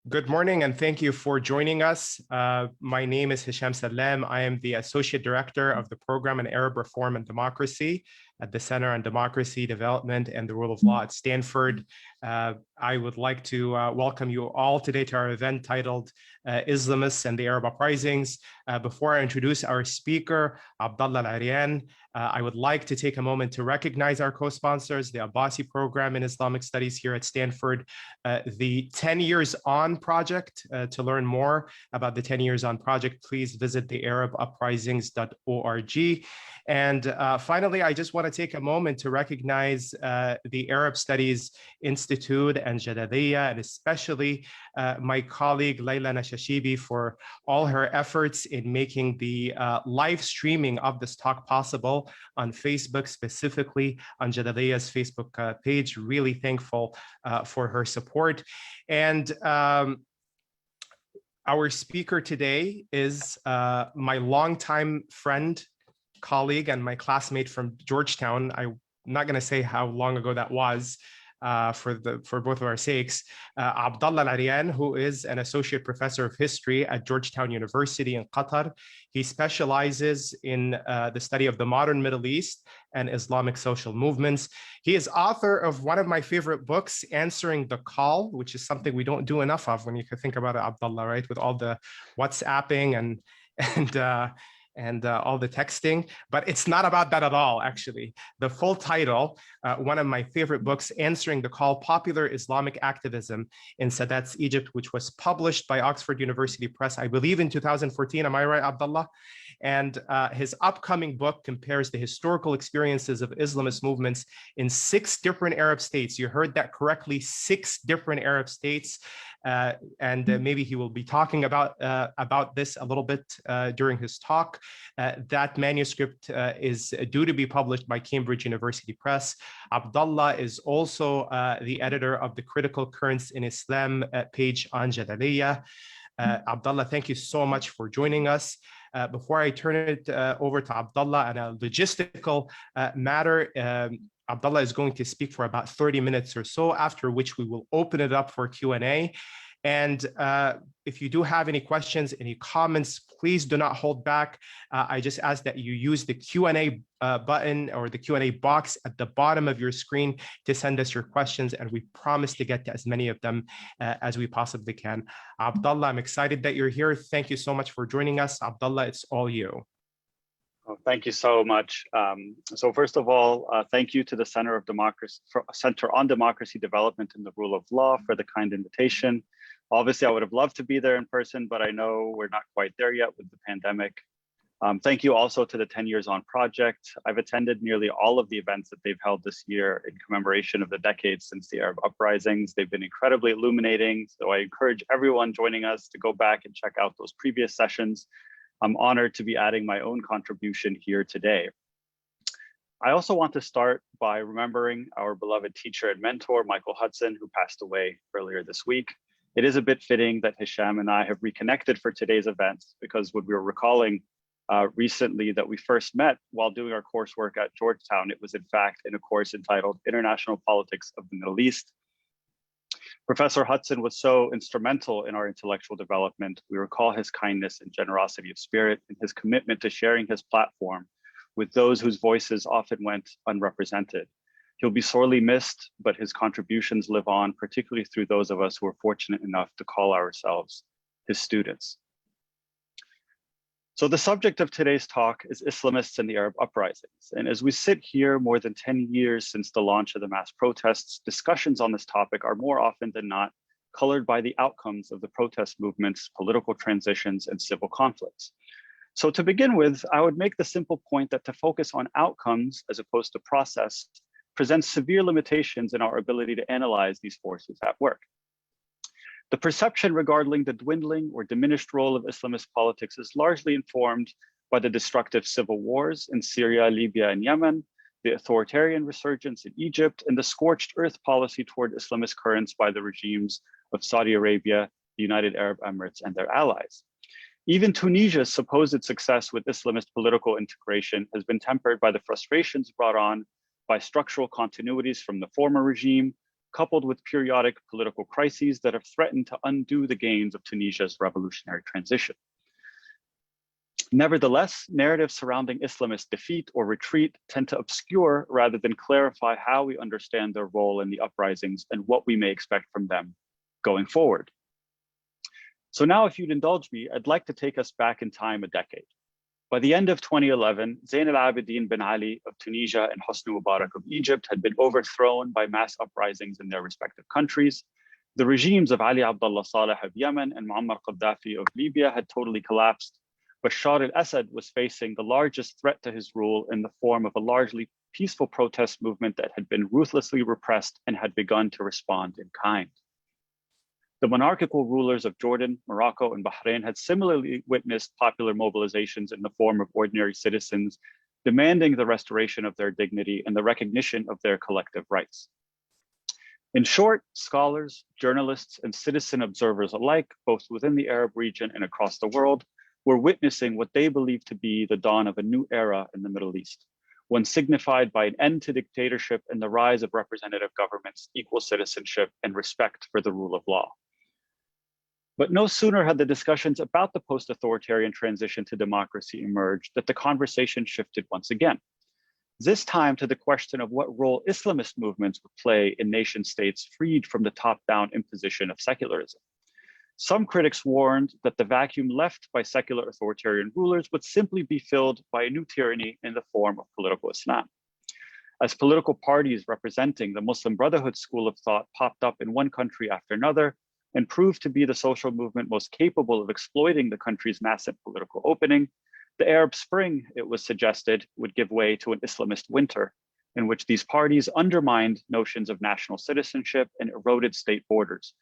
Good morning, and thank you for joining us. My name is Hisham Salem. I am the Associate Director of the Program in Arab Reform and Democracy at the Center on Democracy, Development, and the Rule of Law at Stanford. I would like to welcome you all today to our event titled Islamists and the Arab Uprisings. Before I introduce our speaker, Abdullah Al-Arian, I would like to take a moment to recognize our co-sponsors, the Abbasi Program in Islamic Studies here at Stanford, the 10 Years On Project. To learn more about the 10 Years On Project, please visit the arabuprisings.org. And finally, I just want to take a moment to recognize the Arab Studies Institute and Jadaliyya, and especially my colleague Layla Nashashibi for all her efforts in making the live streaming of this talk possible on Facebook, specifically on Jadaliyya's Facebook page. Really thankful for her support. And our speaker today is my longtime friend, colleague, and my classmate from Georgetown. I'm not going to say how long ago that was for both of our sakes. Abdullah Al-Arian, who is an associate professor of history at Georgetown University in Qatar. He specializes in the study of the modern Middle East and Islamic social movements. He is author of one of my favorite books, Answering the Call, which is something we don't do enough of when you think about it, Abdullah, right? With all the WhatsApping and all the texting, but it's not about that at all, actually. The full title, one of my favorite books, Answering the Call, Popular Islamic Activism in Sadat's Egypt, which was published by Oxford University Press, I believe in 2014, am I right, Abdullah? And his upcoming book compares the historical experiences of Islamist movements in 6 different Arab states. You heard that correctly, 6 different Arab states. Maybe he will be talking about this a little bit during his talk. That manuscript is due to be published by Cambridge University Press. Abdullah is also the editor of the Critical Currents in Islam page on Jadaliyya. Abdullah, thank you so much for joining us. Before I turn it over to Abdullah on a logistical matter, Abdullah is going to speak for about 30 minutes or so, after which we will open it up for Q&A. And if you do have any questions, any comments, please do not hold back. I just ask that you use the Q&A button or the Q&A box at the bottom of your screen to send us your questions, and we promise to get to as many of them as we possibly can. Abdullah, I'm excited that you're here. Thank you so much for joining us. Abdullah, it's all you. Oh, thank you so much. So first of all, thank you to the Center on Democracy Development and the Rule of Law for the kind invitation. Obviously, I would have loved to be there in person, but I know we're not quite there yet with the pandemic. Thank you also to the 10 Years On Project. I've attended nearly all of the events that they've held this year in commemoration of the decades since the Arab Uprisings. They've been incredibly illuminating, so I encourage everyone joining us to go back and check out those previous sessions. I'm honored to be adding my own contribution here today. I also want to start by remembering our beloved teacher and mentor, Michael Hudson, who passed away earlier this week. It is a bit fitting that Hisham and I have reconnected for today's event, because when we were recalling recently that we first met while doing our coursework at Georgetown, it was in fact in a course entitled International Politics of the Middle East. Professor Hudson was so instrumental in our intellectual development. We recall his kindness and generosity of spirit and his commitment to sharing his platform with those whose voices often went unrepresented. He'll be sorely missed, but his contributions live on, particularly through those of us who are fortunate enough to call ourselves his students. So the subject of today's talk is Islamists and the Arab Uprisings. And as we sit here more than 10 years since the launch of the mass protests, discussions on this topic are more often than not colored by the outcomes of the protest movements, political transitions, and civil conflicts. So to begin with, I would make the simple point that to focus on outcomes as opposed to process presents severe limitations in our ability to analyze these forces at work. The perception regarding the dwindling or diminished role of Islamist politics is largely informed by the destructive civil wars in Syria, Libya, and Yemen, the authoritarian resurgence in Egypt, and the scorched earth policy toward Islamist currents by the regimes of Saudi Arabia, the United Arab Emirates, and their allies. Even Tunisia's supposed success with Islamist political integration has been tempered by the frustrations brought on by structural continuities from the former regime, coupled with periodic political crises that have threatened to undo the gains of Tunisia's revolutionary transition. Nevertheless, narratives surrounding Islamist defeat or retreat tend to obscure rather than clarify how we understand their role in the uprisings and what we may expect from them going forward. So now, if you'd indulge me, I'd like to take us back in time a decade. By the end of 2011, Zain al-Abidin bin Ali of Tunisia and Hosni Mubarak of Egypt had been overthrown by mass uprisings in their respective countries. The regimes of Ali Abdullah Saleh of Yemen and Muammar Gaddafi of Libya had totally collapsed. Bashar al-Assad was facing the largest threat to his rule in the form of a largely peaceful protest movement that had been ruthlessly repressed and had begun to respond in kind. The monarchical rulers of Jordan, Morocco, and Bahrain had similarly witnessed popular mobilizations in the form of ordinary citizens, demanding the restoration of their dignity and the recognition of their collective rights. In short, scholars, journalists, and citizen observers alike, both within the Arab region and across the world, were witnessing what they believed to be the dawn of a new era in the Middle East, one signified by an end to dictatorship and the rise of representative governments, equal citizenship, and respect for the rule of law. But no sooner had the discussions about the post-authoritarian transition to democracy emerged that the conversation shifted once again. This time to the question of what role Islamist movements would play in nation states freed from the top-down imposition of secularism. Some critics warned that the vacuum left by secular authoritarian rulers would simply be filled by a new tyranny in the form of political Islam. As political parties representing the Muslim Brotherhood school of thought popped up in one country after another and proved to be the social movement most capable of exploiting the country's massive political opening, the Arab Spring, it was suggested, would give way to an Islamist winter in which these parties undermined notions of national citizenship and eroded state borders,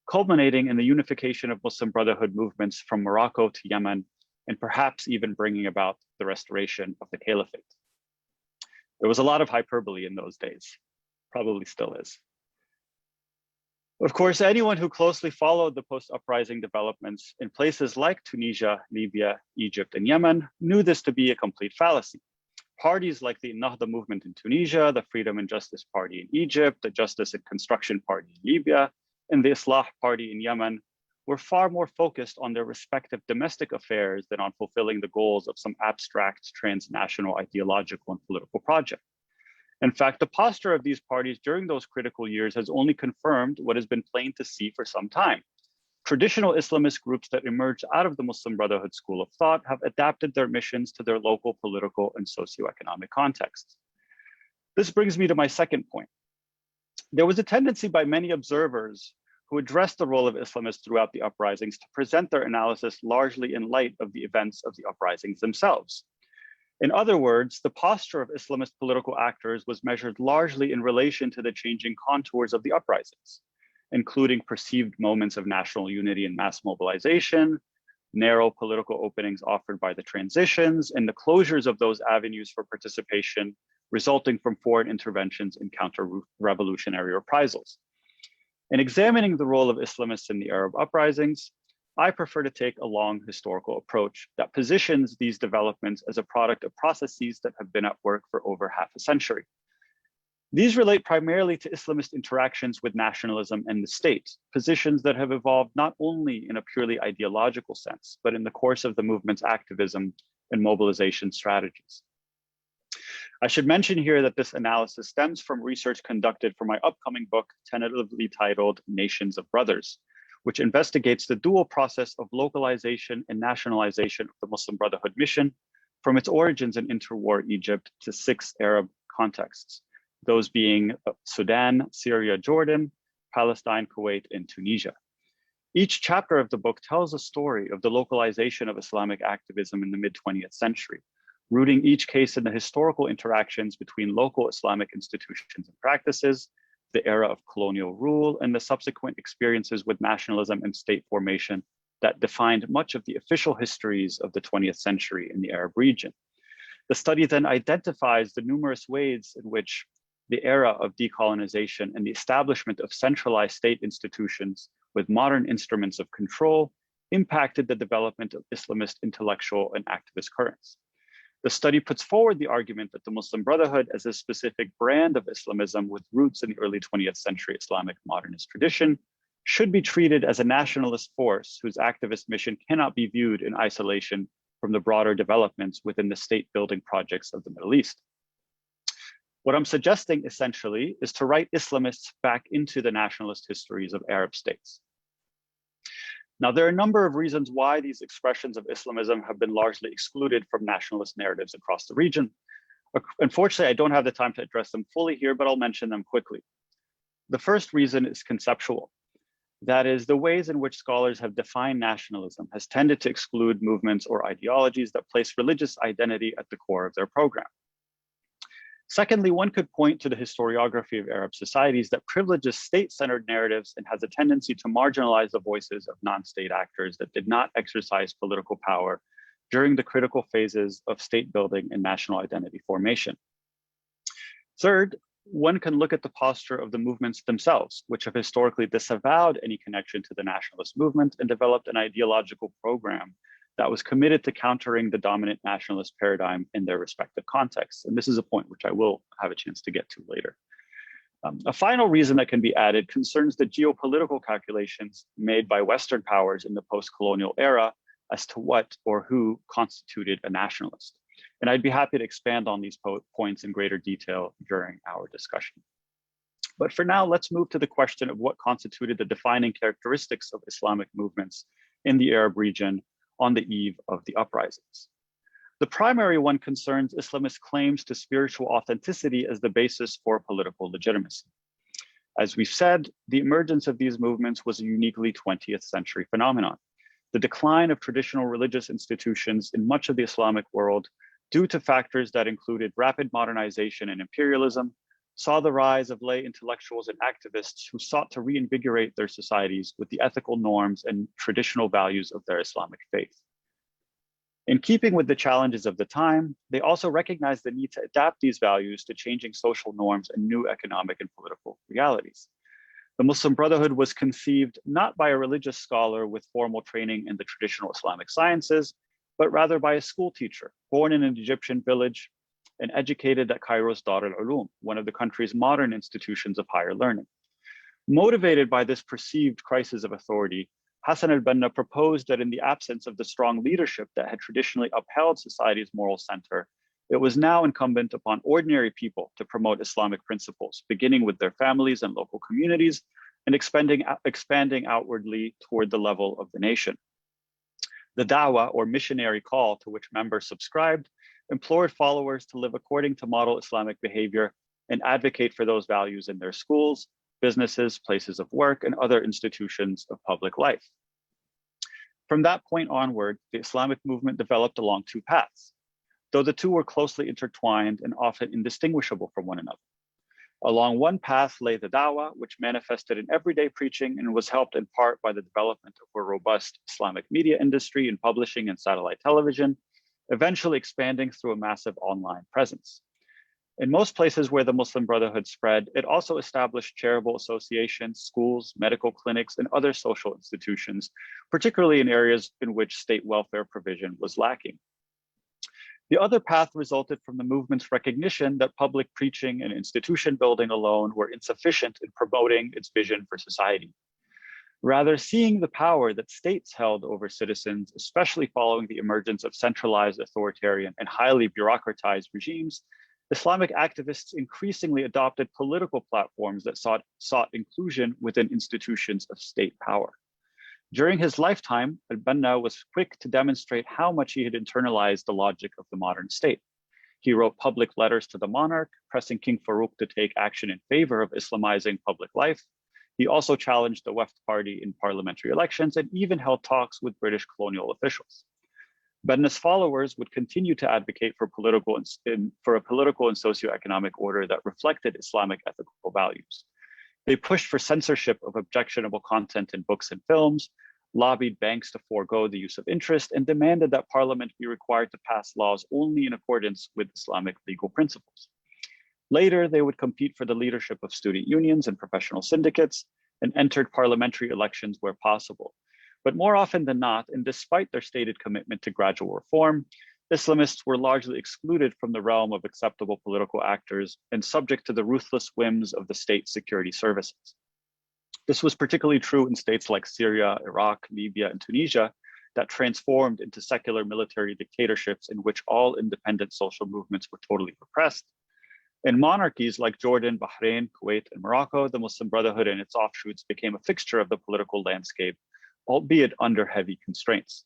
culminating in the unification of Muslim Brotherhood movements from Morocco to Yemen, and perhaps even bringing about the restoration of the caliphate. There was a lot of hyperbole in those days, probably still is. Of course, anyone who closely followed the post-uprising developments in places like Tunisia, Libya, Egypt, and Yemen knew this to be a complete fallacy. Parties like the Ennahda movement in Tunisia, the Freedom and Justice Party in Egypt, the Justice and Construction Party in Libya, and the Islah Party in Yemen were far more focused on their respective domestic affairs than on fulfilling the goals of some abstract transnational ideological and political project. In fact, the posture of these parties during those critical years has only confirmed what has been plain to see for some time. Traditional Islamist groups that emerged out of the Muslim Brotherhood school of thought have adapted their missions to their local political and socioeconomic contexts. This brings me to my second point. There was a tendency by many observers who addressed the role of Islamists throughout the uprisings to present their analysis largely in light of the events of the uprisings themselves. In other words, the posture of Islamist political actors was measured largely in relation to the changing contours of the uprisings, including perceived moments of national unity and mass mobilization, narrow political openings offered by the transitions, and the closures of those avenues for participation resulting from foreign interventions and counter-revolutionary reprisals. In examining the role of Islamists in the Arab uprisings, I prefer to take a long historical approach that positions these developments as a product of processes that have been at work for over half a century. These relate primarily to Islamist interactions with nationalism and the state, positions that have evolved not only in a purely ideological sense, but in the course of the movement's activism and mobilization strategies. I should mention here that this analysis stems from research conducted for my upcoming book, tentatively titled Nations of Brothers, which investigates the dual process of localization and nationalization of the Muslim Brotherhood mission from its origins in interwar Egypt to 6 Arab contexts, those being Sudan, Syria, Jordan, Palestine, Kuwait, and Tunisia. Each chapter of the book tells a story of the localization of Islamic activism in the mid-20th century, rooting each case in the historical interactions between local Islamic institutions and practices, the era of colonial rule, and the subsequent experiences with nationalism and state formation that defined much of the official histories of the 20th century in the Arab region. The study then identifies the numerous ways in which the era of decolonization and the establishment of centralized state institutions with modern instruments of control impacted the development of Islamist intellectual and activist currents. The study puts forward the argument that the Muslim Brotherhood, as a specific brand of Islamism with roots in the early 20th century Islamic modernist tradition, should be treated as a nationalist force whose activist mission cannot be viewed in isolation from the broader developments within the state-building projects of the Middle East. What I'm suggesting essentially is to write Islamists back into the nationalist histories of Arab states. Now, there are a number of reasons why these expressions of Islamism have been largely excluded from nationalist narratives across the region. Unfortunately, I don't have the time to address them fully here, but I'll mention them quickly. The first reason is conceptual. That is, the ways in which scholars have defined nationalism has tended to exclude movements or ideologies that place religious identity at the core of their program. Secondly, one could point to the historiography of Arab societies that privileges state-centered narratives and has a tendency to marginalize the voices of non-state actors that did not exercise political power during the critical phases of state building and national identity formation. Third, one can look at the posture of the movements themselves, which have historically disavowed any connection to the nationalist movement and developed an ideological program that was committed to countering the dominant nationalist paradigm in their respective contexts. And this is a point which I will have a chance to get to later. A final reason that can be added concerns the geopolitical calculations made by Western powers in the post-colonial era as to what or who constituted a nationalist. And I'd be happy to expand on these points in greater detail during our discussion. But for now, let's move to the question of what constituted the defining characteristics of Islamic movements in the Arab region on the eve of the uprisings. The primary one concerns Islamist claims to spiritual authenticity as the basis for political legitimacy. As we've said, the emergence of these movements was a uniquely 20th century phenomenon. The decline of traditional religious institutions in much of the Islamic world, due to factors that included rapid modernization and imperialism, saw the rise of lay intellectuals and activists who sought to reinvigorate their societies with the ethical norms and traditional values of their Islamic faith. In keeping with the challenges of the time, they also recognized the need to adapt these values to changing social norms and new economic and political realities. The Muslim Brotherhood was conceived not by a religious scholar with formal training in the traditional Islamic sciences, but rather by a school teacher born in an Egyptian village and educated at Cairo's Dar al-Ulum, one of the country's modern institutions of higher learning. Motivated by this perceived crisis of authority, Hassan al-Banna proposed that in the absence of the strong leadership that had traditionally upheld society's moral center, it was now incumbent upon ordinary people to promote Islamic principles, beginning with their families and local communities and expanding outwardly toward the level of the nation. The da'wah, or missionary call to which members subscribed, implored followers to live according to model Islamic behavior and advocate for those values in their schools, businesses, places of work, and other institutions of public life. From that point onward, the Islamic movement developed along two paths, though the two were closely intertwined and often indistinguishable from one another. Along one path lay the da'wah, which manifested in everyday preaching and was helped in part by the development of a robust Islamic media industry in publishing and satellite television, eventually expanding through a massive online presence. In most places where the Muslim Brotherhood spread, it also established charitable associations, schools, medical clinics, and other social institutions, particularly in areas in which state welfare provision was lacking. The other path resulted from the movement's recognition that public preaching and institution building alone were insufficient in promoting its vision for society. Rather, seeing the power that states held over citizens, especially following the emergence of centralized authoritarian and highly bureaucratized regimes, Islamic activists increasingly adopted political platforms that sought inclusion within institutions of state power. During his lifetime, al-Banna was quick to demonstrate how much he had internalized the logic of the modern state. He wrote public letters to the monarch, pressing King Farouk to take action in favor of Islamizing public life. He also challenged the Wafd party in parliamentary elections and even held talks with British colonial officials. Banna's followers would continue to advocate for a political and socioeconomic order that reflected Islamic ethical values. They pushed for censorship of objectionable content in books and films, lobbied banks to forego the use of interest, and demanded that parliament be required to pass laws only in accordance with Islamic legal principles. Later, they would compete for the leadership of student unions and professional syndicates and entered parliamentary elections where possible. But more often than not, and despite their stated commitment to gradual reform, Islamists were largely excluded from the realm of acceptable political actors and subject to the ruthless whims of the state security services. This was particularly true in states like Syria, Iraq, Libya, and Tunisia that transformed into secular military dictatorships in which all independent social movements were totally repressed. In monarchies like Jordan, Bahrain, Kuwait, and Morocco, the Muslim Brotherhood and its offshoots became a fixture of the political landscape, albeit under heavy constraints.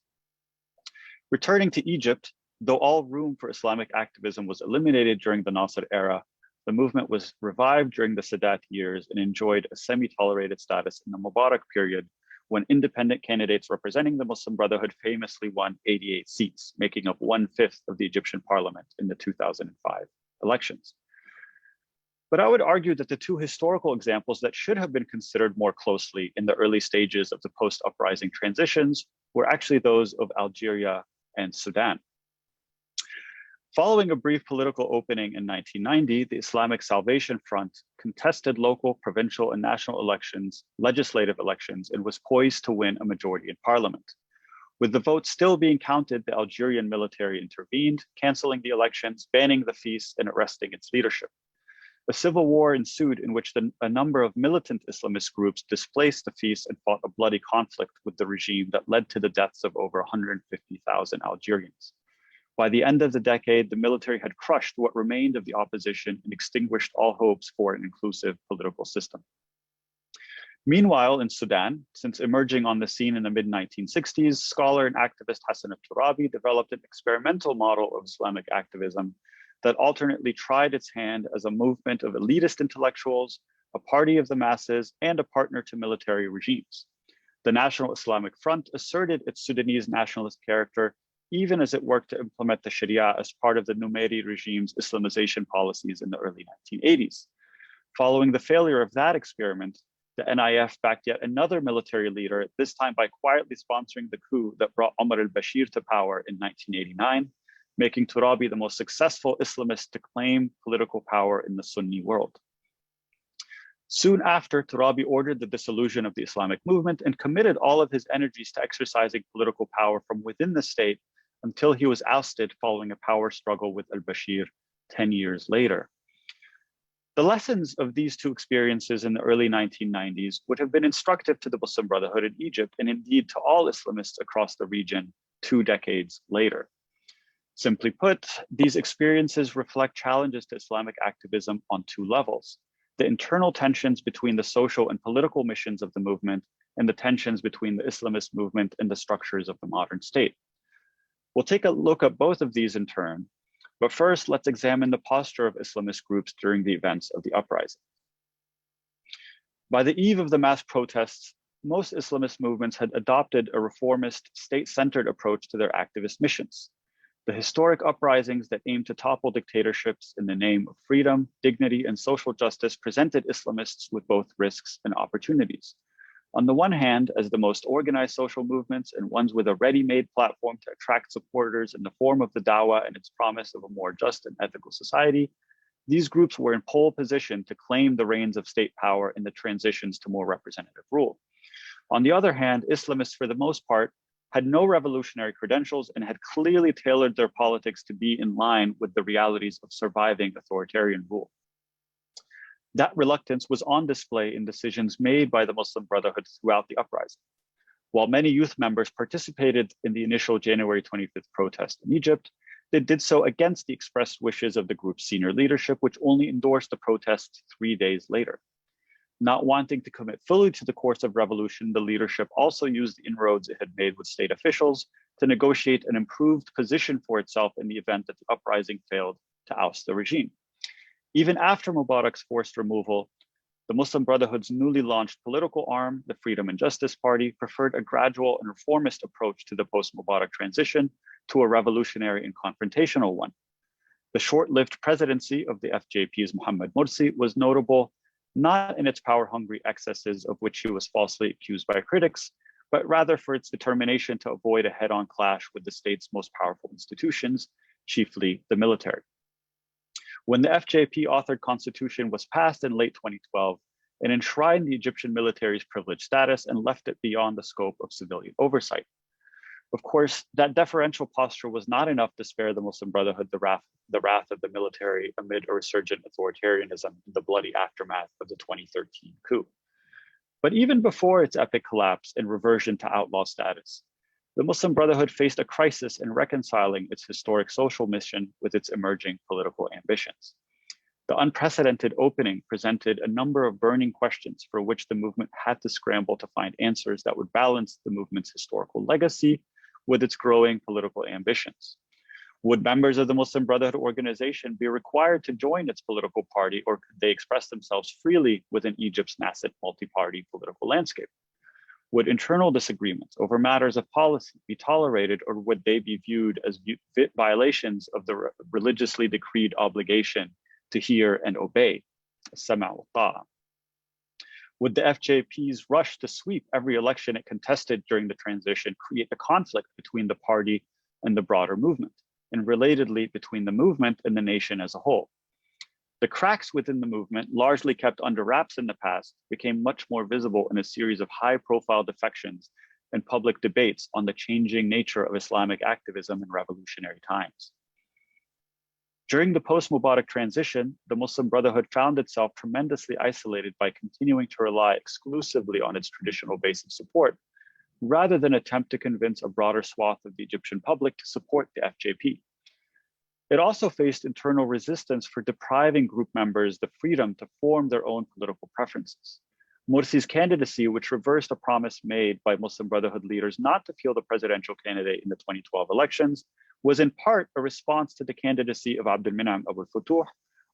Returning to Egypt, though all room for Islamic activism was eliminated during the Nasser era, the movement was revived during the Sadat years and enjoyed a semi-tolerated status in the Mubarak period, when independent candidates representing the Muslim Brotherhood famously won 88 seats, making up 1/5 of the Egyptian parliament in the 2005 elections. But I would argue that the two historical examples that should have been considered more closely in the early stages of the post-uprising transitions were actually those of Algeria and Sudan. Following a brief political opening in 1990, the Islamic Salvation Front contested local, provincial, and national elections, legislative elections, and was poised to win a majority in parliament. With the votes still being counted, the Algerian military intervened, canceling the elections, banning the feast, and arresting its leadership. A civil war ensued in which a number of militant Islamist groups displaced the feast and fought a bloody conflict with the regime that led to the deaths of over 150,000 Algerians. By the end of the decade, the military had crushed what remained of the opposition and extinguished all hopes for an inclusive political system. Meanwhile, in Sudan, since emerging on the scene in the mid-1960s, scholar and activist Hassan al-Turabi developed an experimental model of Islamic activism that alternately tried its hand as a movement of elitist intellectuals, a party of the masses, and a partner to military regimes. The National Islamic Front asserted its Sudanese nationalist character even as it worked to implement the Sharia as part of the Numeri regime's Islamization policies in the early 1980s. Following the failure of that experiment, the NIF backed yet another military leader, this time by quietly sponsoring the coup that brought Omar al-Bashir to power in 1989, making Turabi the most successful Islamist to claim political power in the Sunni world. Soon after, Turabi ordered the dissolution of the Islamic movement and committed all of his energies to exercising political power from within the state until he was ousted following a power struggle with al-Bashir 10 years later. The lessons of these two experiences in the early 1990s would have been instructive to the Muslim Brotherhood in Egypt and indeed to all Islamists across the region 2 decades later. Simply put, these experiences reflect challenges to Islamic activism on 2 levels: the internal tensions between the social and political missions of the movement and the tensions between the Islamist movement and the structures of the modern state. We'll take a look at both of these in turn, but first let's examine the posture of Islamist groups during the events of the uprising. By the eve of the mass protests, most Islamist movements had adopted a reformist, state-centered approach to their activist missions. The historic uprisings that aimed to topple dictatorships in the name of freedom, dignity, and social justice presented Islamists with both risks and opportunities. On the one hand, as the most organized social movements and ones with a ready-made platform to attract supporters in the form of the Dawah and its promise of a more just and ethical society, these groups were in pole position to claim the reins of state power in the transitions to more representative rule. On the other hand, Islamists, for the most part, had no revolutionary credentials and had clearly tailored their politics to be in line with the realities of surviving authoritarian rule. That reluctance was on display in decisions made by the Muslim Brotherhood throughout the uprising. While many youth members participated in the initial January 25th protest in Egypt, they did so against the expressed wishes of the group's senior leadership, which only endorsed the protests 3 days later. Not wanting to commit fully to the course of revolution, the leadership also used the inroads it had made with state officials to negotiate an improved position for itself in the event that the uprising failed to oust the regime. Even after Mubarak's forced removal, the Muslim Brotherhood's newly launched political arm, the Freedom and Justice Party, preferred a gradual and reformist approach to the post-Mubarak transition to a revolutionary and confrontational one. The short-lived presidency of the FJP's Mohamed Morsi was notable not in its power-hungry excesses of which he was falsely accused by critics, but rather for its determination to avoid a head-on clash with the state's most powerful institutions, chiefly the military. When the FJP authored constitution was passed in late 2012, it enshrined the Egyptian military's privileged status and left it beyond the scope of civilian oversight. Of course, that deferential posture was not enough to spare the Muslim Brotherhood the wrath of the military amid a resurgent authoritarianism in the bloody aftermath of the 2013 coup. But even before its epic collapse and reversion to outlaw status, the Muslim Brotherhood faced a crisis in reconciling its historic social mission with its emerging political ambitions. The unprecedented opening presented a number of burning questions for which the movement had to scramble to find answers that would balance the movement's historical legacy with its growing political ambitions. Would members of the Muslim Brotherhood organization be required to join its political party, or could they express themselves freely within Egypt's nascent multi-party political landscape? Would internal disagreements over matters of policy be tolerated, or would they be viewed as violations of the religiously decreed obligation to hear and obey? Sama' wa ta'a. Would the FJP's rush to sweep every election it contested during the transition create a conflict between the party and the broader movement, and relatedly between the movement and the nation as a whole? The cracks within the movement, largely kept under wraps in the past, became much more visible in a series of high-profile defections and public debates on the changing nature of Islamic activism in revolutionary times. During the post-Mubarak transition, the Muslim Brotherhood found itself tremendously isolated by continuing to rely exclusively on its traditional base of support, rather than attempt to convince a broader swath of the Egyptian public to support the FJP. It also faced internal resistance for depriving group members the freedom to form their own political preferences. Morsi's candidacy, which reversed a promise made by Muslim Brotherhood leaders not to field a presidential candidate in the 2012 elections, was in part a response to the candidacy of Abdul Min'am Abu Futuh,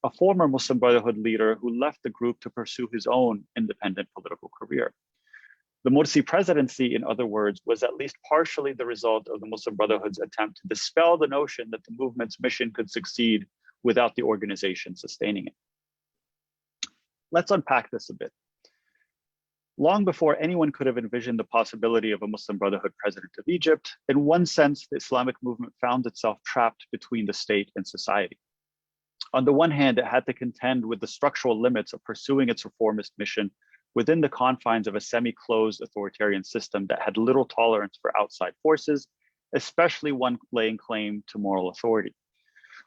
a former Muslim Brotherhood leader who left the group to pursue his own independent political career. The Morsi presidency, in other words, was at least partially the result of the Muslim Brotherhood's attempt to dispel the notion that the movement's mission could succeed without the organization sustaining it. Let's unpack this a bit. Long before anyone could have envisioned the possibility of a Muslim Brotherhood president of Egypt, in one sense, the Islamic movement found itself trapped between the state and society. On the one hand, it had to contend with the structural limits of pursuing its reformist mission within the confines of a semi-closed authoritarian system that had little tolerance for outside forces, especially one laying claim to moral authority.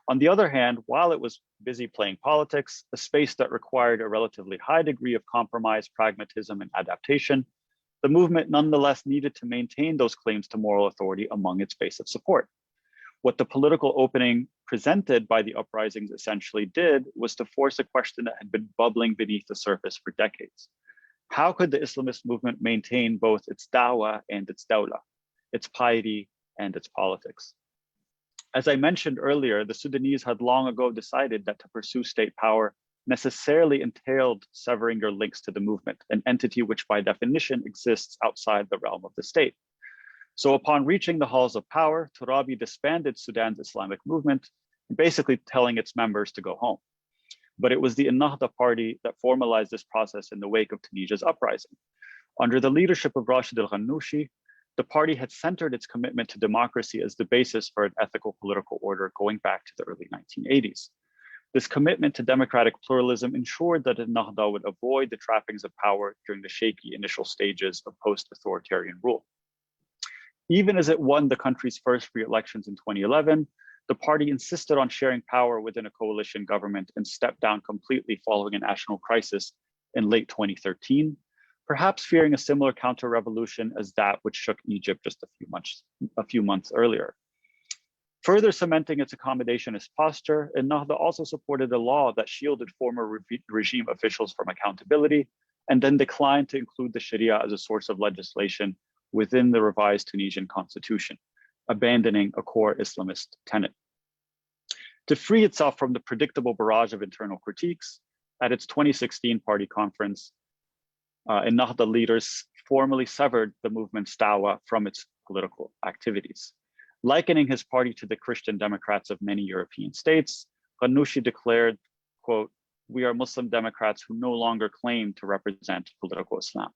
On the other hand, while it was busy playing politics, a space that required a relatively high degree of compromise, pragmatism, and adaptation, the movement nonetheless needed to maintain those claims to moral authority among its base of support. What the political opening presented by the uprisings essentially did was to force a question that had been bubbling beneath the surface for decades. How could the Islamist movement maintain both its dawah and its dawla, its piety and its politics? As I mentioned earlier, the Sudanese had long ago decided that to pursue state power necessarily entailed severing your links to the movement, an entity which by definition exists outside the realm of the state. So upon reaching the halls of power, Turabi disbanded Sudan's Islamic movement, basically telling its members to go home. But it was the Ennahda party that formalized this process in the wake of Tunisia's uprising. Under the leadership of Rashid al-Ghannouchi, the party had centered its commitment to democracy as the basis for an ethical political order going back to the early 1980s. This commitment to democratic pluralism ensured that Ennahda would avoid the trappings of power during the shaky initial stages of post-authoritarian rule. Even as it won the country's first free elections in 2011, the party insisted on sharing power within a coalition government and stepped down completely following a national crisis in late 2013, perhaps fearing a similar counter-revolution as that which shook Egypt just a few months earlier. Further cementing its accommodationist posture, Ennahda also supported a law that shielded former regime officials from accountability, and then declined to include the Sharia as a source of legislation within the revised Tunisian constitution, abandoning a core Islamist tenet. To free itself from the predictable barrage of internal critiques, at its 2016 party conference, Ennahda leaders formally severed the movement's dawah from its political activities. Likening his party to the Christian Democrats of many European states, Ghannouchi declared, quote, "We are Muslim Democrats who no longer claim to represent political Islam."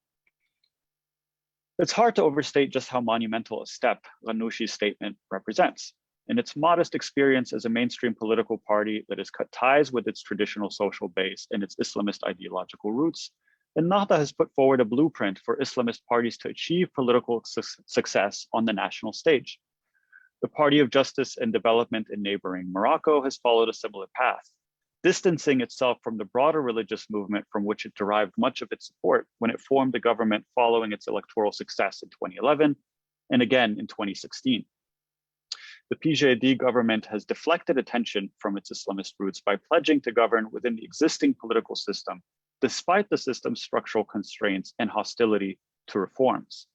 It's hard to overstate just how monumental a step Ghannouchi's statement represents. In its modest experience as a mainstream political party that has cut ties with its traditional social base and its Islamist ideological roots, Ennahda has put forward a blueprint for Islamist parties to achieve political success on the national stage. The Party of Justice and Development in neighboring Morocco has followed a similar path, distancing itself from the broader religious movement from which it derived much of its support when it formed a government following its electoral success in 2011 and again in 2016. The PJD government has deflected attention from its Islamist roots by pledging to govern within the existing political system, despite the system's structural constraints and hostility to reforms.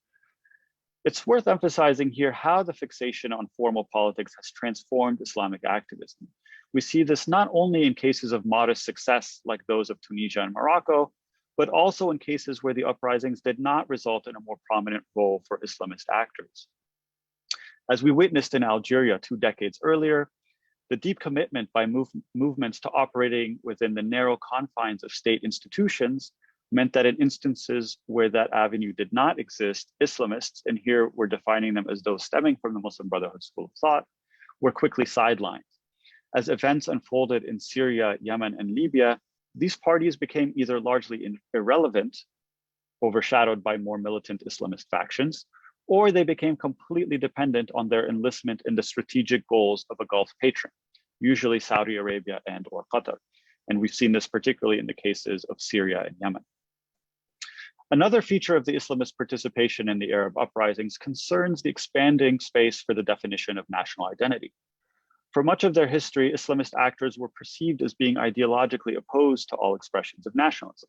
It's worth emphasizing here how the fixation on formal politics has transformed Islamic activism. We see this not only in cases of modest success like those of Tunisia and Morocco, but also in cases where the uprisings did not result in a more prominent role for Islamist actors. As we witnessed in Algeria 2 decades earlier, the deep commitment by movements to operating within the narrow confines of state institutions meant that in instances where that avenue did not exist, Islamists, and here we're defining them as those stemming from the Muslim Brotherhood school of thought, were quickly sidelined. As events unfolded in Syria, Yemen, and Libya, these parties became either largely irrelevant, overshadowed by more militant Islamist factions, or they became completely dependent on their enlistment in the strategic goals of a Gulf patron, usually Saudi Arabia and or Qatar. And we've seen this particularly in the cases of Syria and Yemen. Another feature of the Islamist participation in the Arab uprisings concerns the expanding space for the definition of national identity. For much of their history, Islamist actors were perceived as being ideologically opposed to all expressions of nationalism.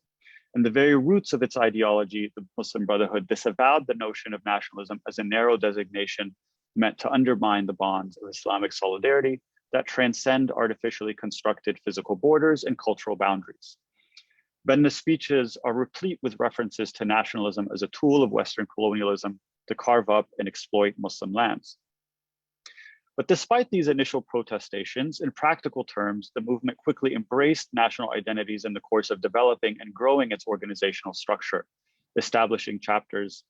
And the very roots of its ideology, the Muslim Brotherhood, disavowed the notion of nationalism as a narrow designation meant to undermine the bonds of Islamic solidarity that transcend artificially constructed physical borders and cultural boundaries. Benda's speeches are replete with references to nationalism as a tool of Western colonialism to carve up and exploit Muslim lands. But despite these initial protestations, in practical terms, the movement quickly embraced national identities in the course of developing and growing its organizational structure, established chapters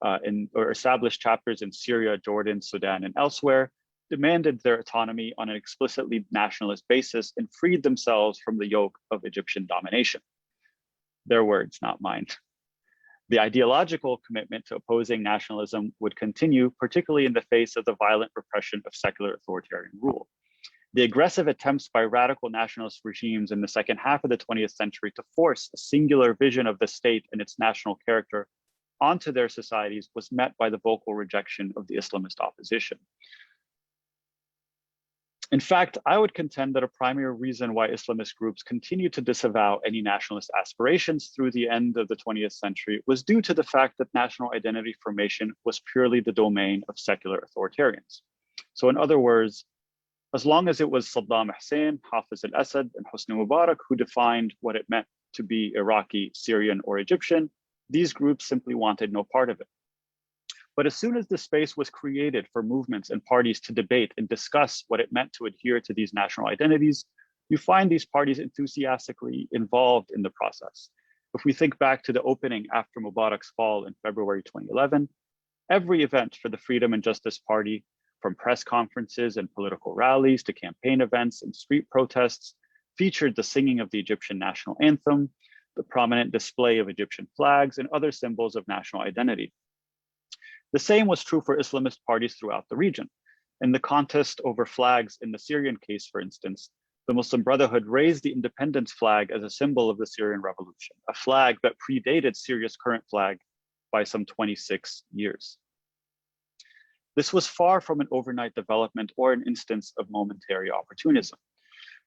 in Syria, Jordan, Sudan, and elsewhere, demanded their autonomy on an explicitly nationalist basis, and freed themselves from the yoke of Egyptian domination. Their words, not mine. The ideological commitment to opposing nationalism would continue, particularly in the face of the violent repression of secular authoritarian rule. The aggressive attempts by radical nationalist regimes in the second half of the 20th century to force a singular vision of the state and its national character onto their societies was met by the vocal rejection of the Islamist opposition. In fact, I would contend that a primary reason why Islamist groups continued to disavow any nationalist aspirations through the end of the 20th century was due to the fact that national identity formation was purely the domain of secular authoritarians. So in other words, as long as it was Saddam Hussein, Hafiz al-Assad, and Hosni Mubarak who defined what it meant to be Iraqi, Syrian, or Egyptian, these groups simply wanted no part of it. But as soon as the space was created for movements and parties to debate and discuss what it meant to adhere to these national identities, you find these parties enthusiastically involved in the process. If we think back to the opening after Mubarak's fall in February 2011, every event for the Freedom and Justice Party, from press conferences and political rallies to campaign events and street protests, featured the singing of the Egyptian national anthem, the prominent display of Egyptian flags, and other symbols of national identity. The same was true for Islamist parties throughout the region. In the contest over flags in the Syrian case, for instance, the Muslim Brotherhood raised the independence flag as a symbol of the Syrian revolution, a flag that predated Syria's current flag by some 26 years. This was far from an overnight development or an instance of momentary opportunism.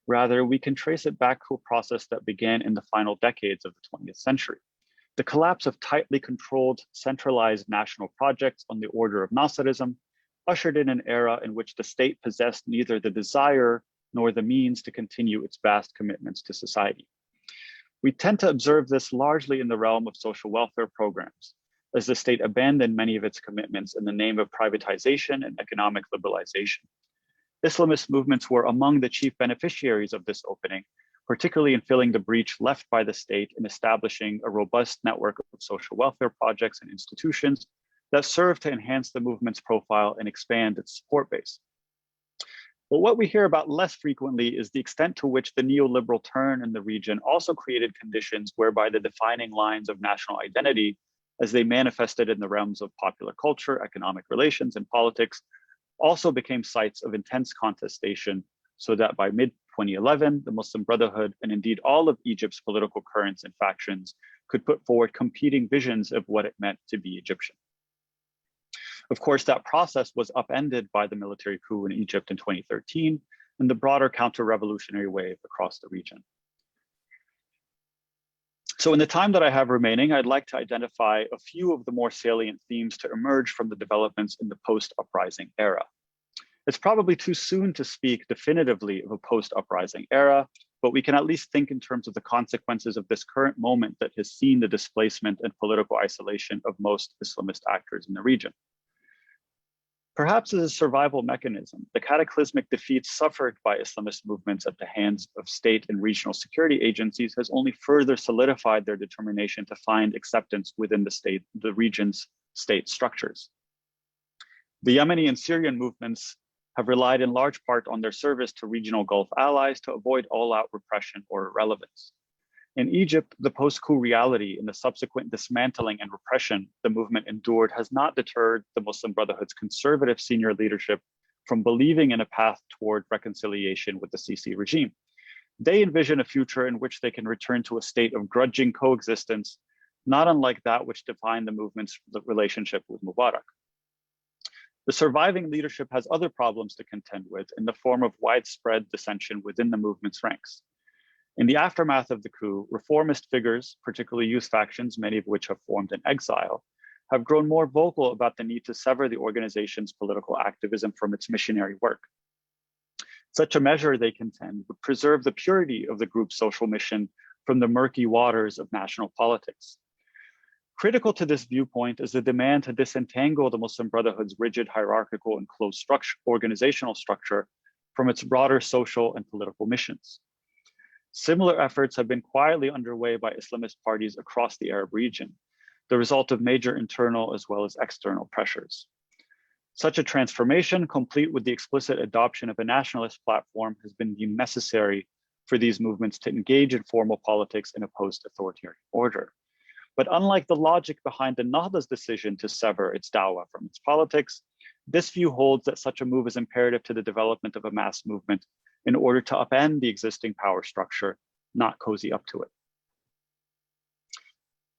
Rather, we can trace it back to a process that began in the final decades of the 20th century. The collapse of tightly controlled, centralized national projects on the order of Nasserism ushered in an era in which the state possessed neither the desire nor the means to continue its vast commitments to society. We tend to observe this largely in the realm of social welfare programs, as the state abandoned many of its commitments in the name of privatization and economic liberalization. Islamist movements were among the chief beneficiaries of this opening, particularly in filling the breach left by the state in establishing a robust network of social welfare projects and institutions that served to enhance the movement's profile and expand its support base. But what we hear about less frequently is the extent to which the neoliberal turn in the region also created conditions whereby the defining lines of national identity, as they manifested in the realms of popular culture, economic relations, and politics, also became sites of intense contestation, so that by mid-2011, the Muslim Brotherhood, and indeed all of Egypt's political currents and factions, could put forward competing visions of what it meant to be Egyptian. Of course, that process was upended by the military coup in Egypt in 2013 and the broader counter-revolutionary wave across the region. So in the time that I have remaining, I'd like to identify a few of the more salient themes to emerge from the developments in the post-uprising era. It's probably too soon to speak definitively of a post-uprising era, but we can at least think in terms of the consequences of this current moment that has seen the displacement and political isolation of most Islamist actors in the region. Perhaps as a survival mechanism, the cataclysmic defeats suffered by Islamist movements at the hands of state and regional security agencies has only further solidified their determination to find acceptance within the region's state structures. The Yemeni and Syrian movements have relied in large part on their service to regional Gulf allies to avoid all-out repression or irrelevance. In Egypt, the post-coup reality and the subsequent dismantling and repression the movement endured has not deterred the Muslim Brotherhood's conservative senior leadership from believing in a path toward reconciliation with the Sisi regime. They envision a future in which they can return to a state of grudging coexistence, not unlike that which defined the movement's relationship with Mubarak. The surviving leadership has other problems to contend with in the form of widespread dissension within the movement's ranks. In the aftermath of the coup, reformist figures, particularly youth factions, many of which have formed in exile, have grown more vocal about the need to sever the organization's political activism from its missionary work. Such a measure, they contend, would preserve the purity of the group's social mission from the murky waters of national politics. Critical to this viewpoint is the demand to disentangle the Muslim Brotherhood's rigid hierarchical and closed organizational structure from its broader social and political missions. Similar efforts have been quietly underway by Islamist parties across the Arab region, the result of major internal as well as external pressures. Such a transformation, complete with the explicit adoption of a nationalist platform, has been deemed necessary for these movements to engage in formal politics in a post-authoritarian order. But unlike the logic behind Ennahda's decision to sever its dawah from its politics, this view holds that such a move is imperative to the development of a mass movement in order to upend the existing power structure, not cozy up to it.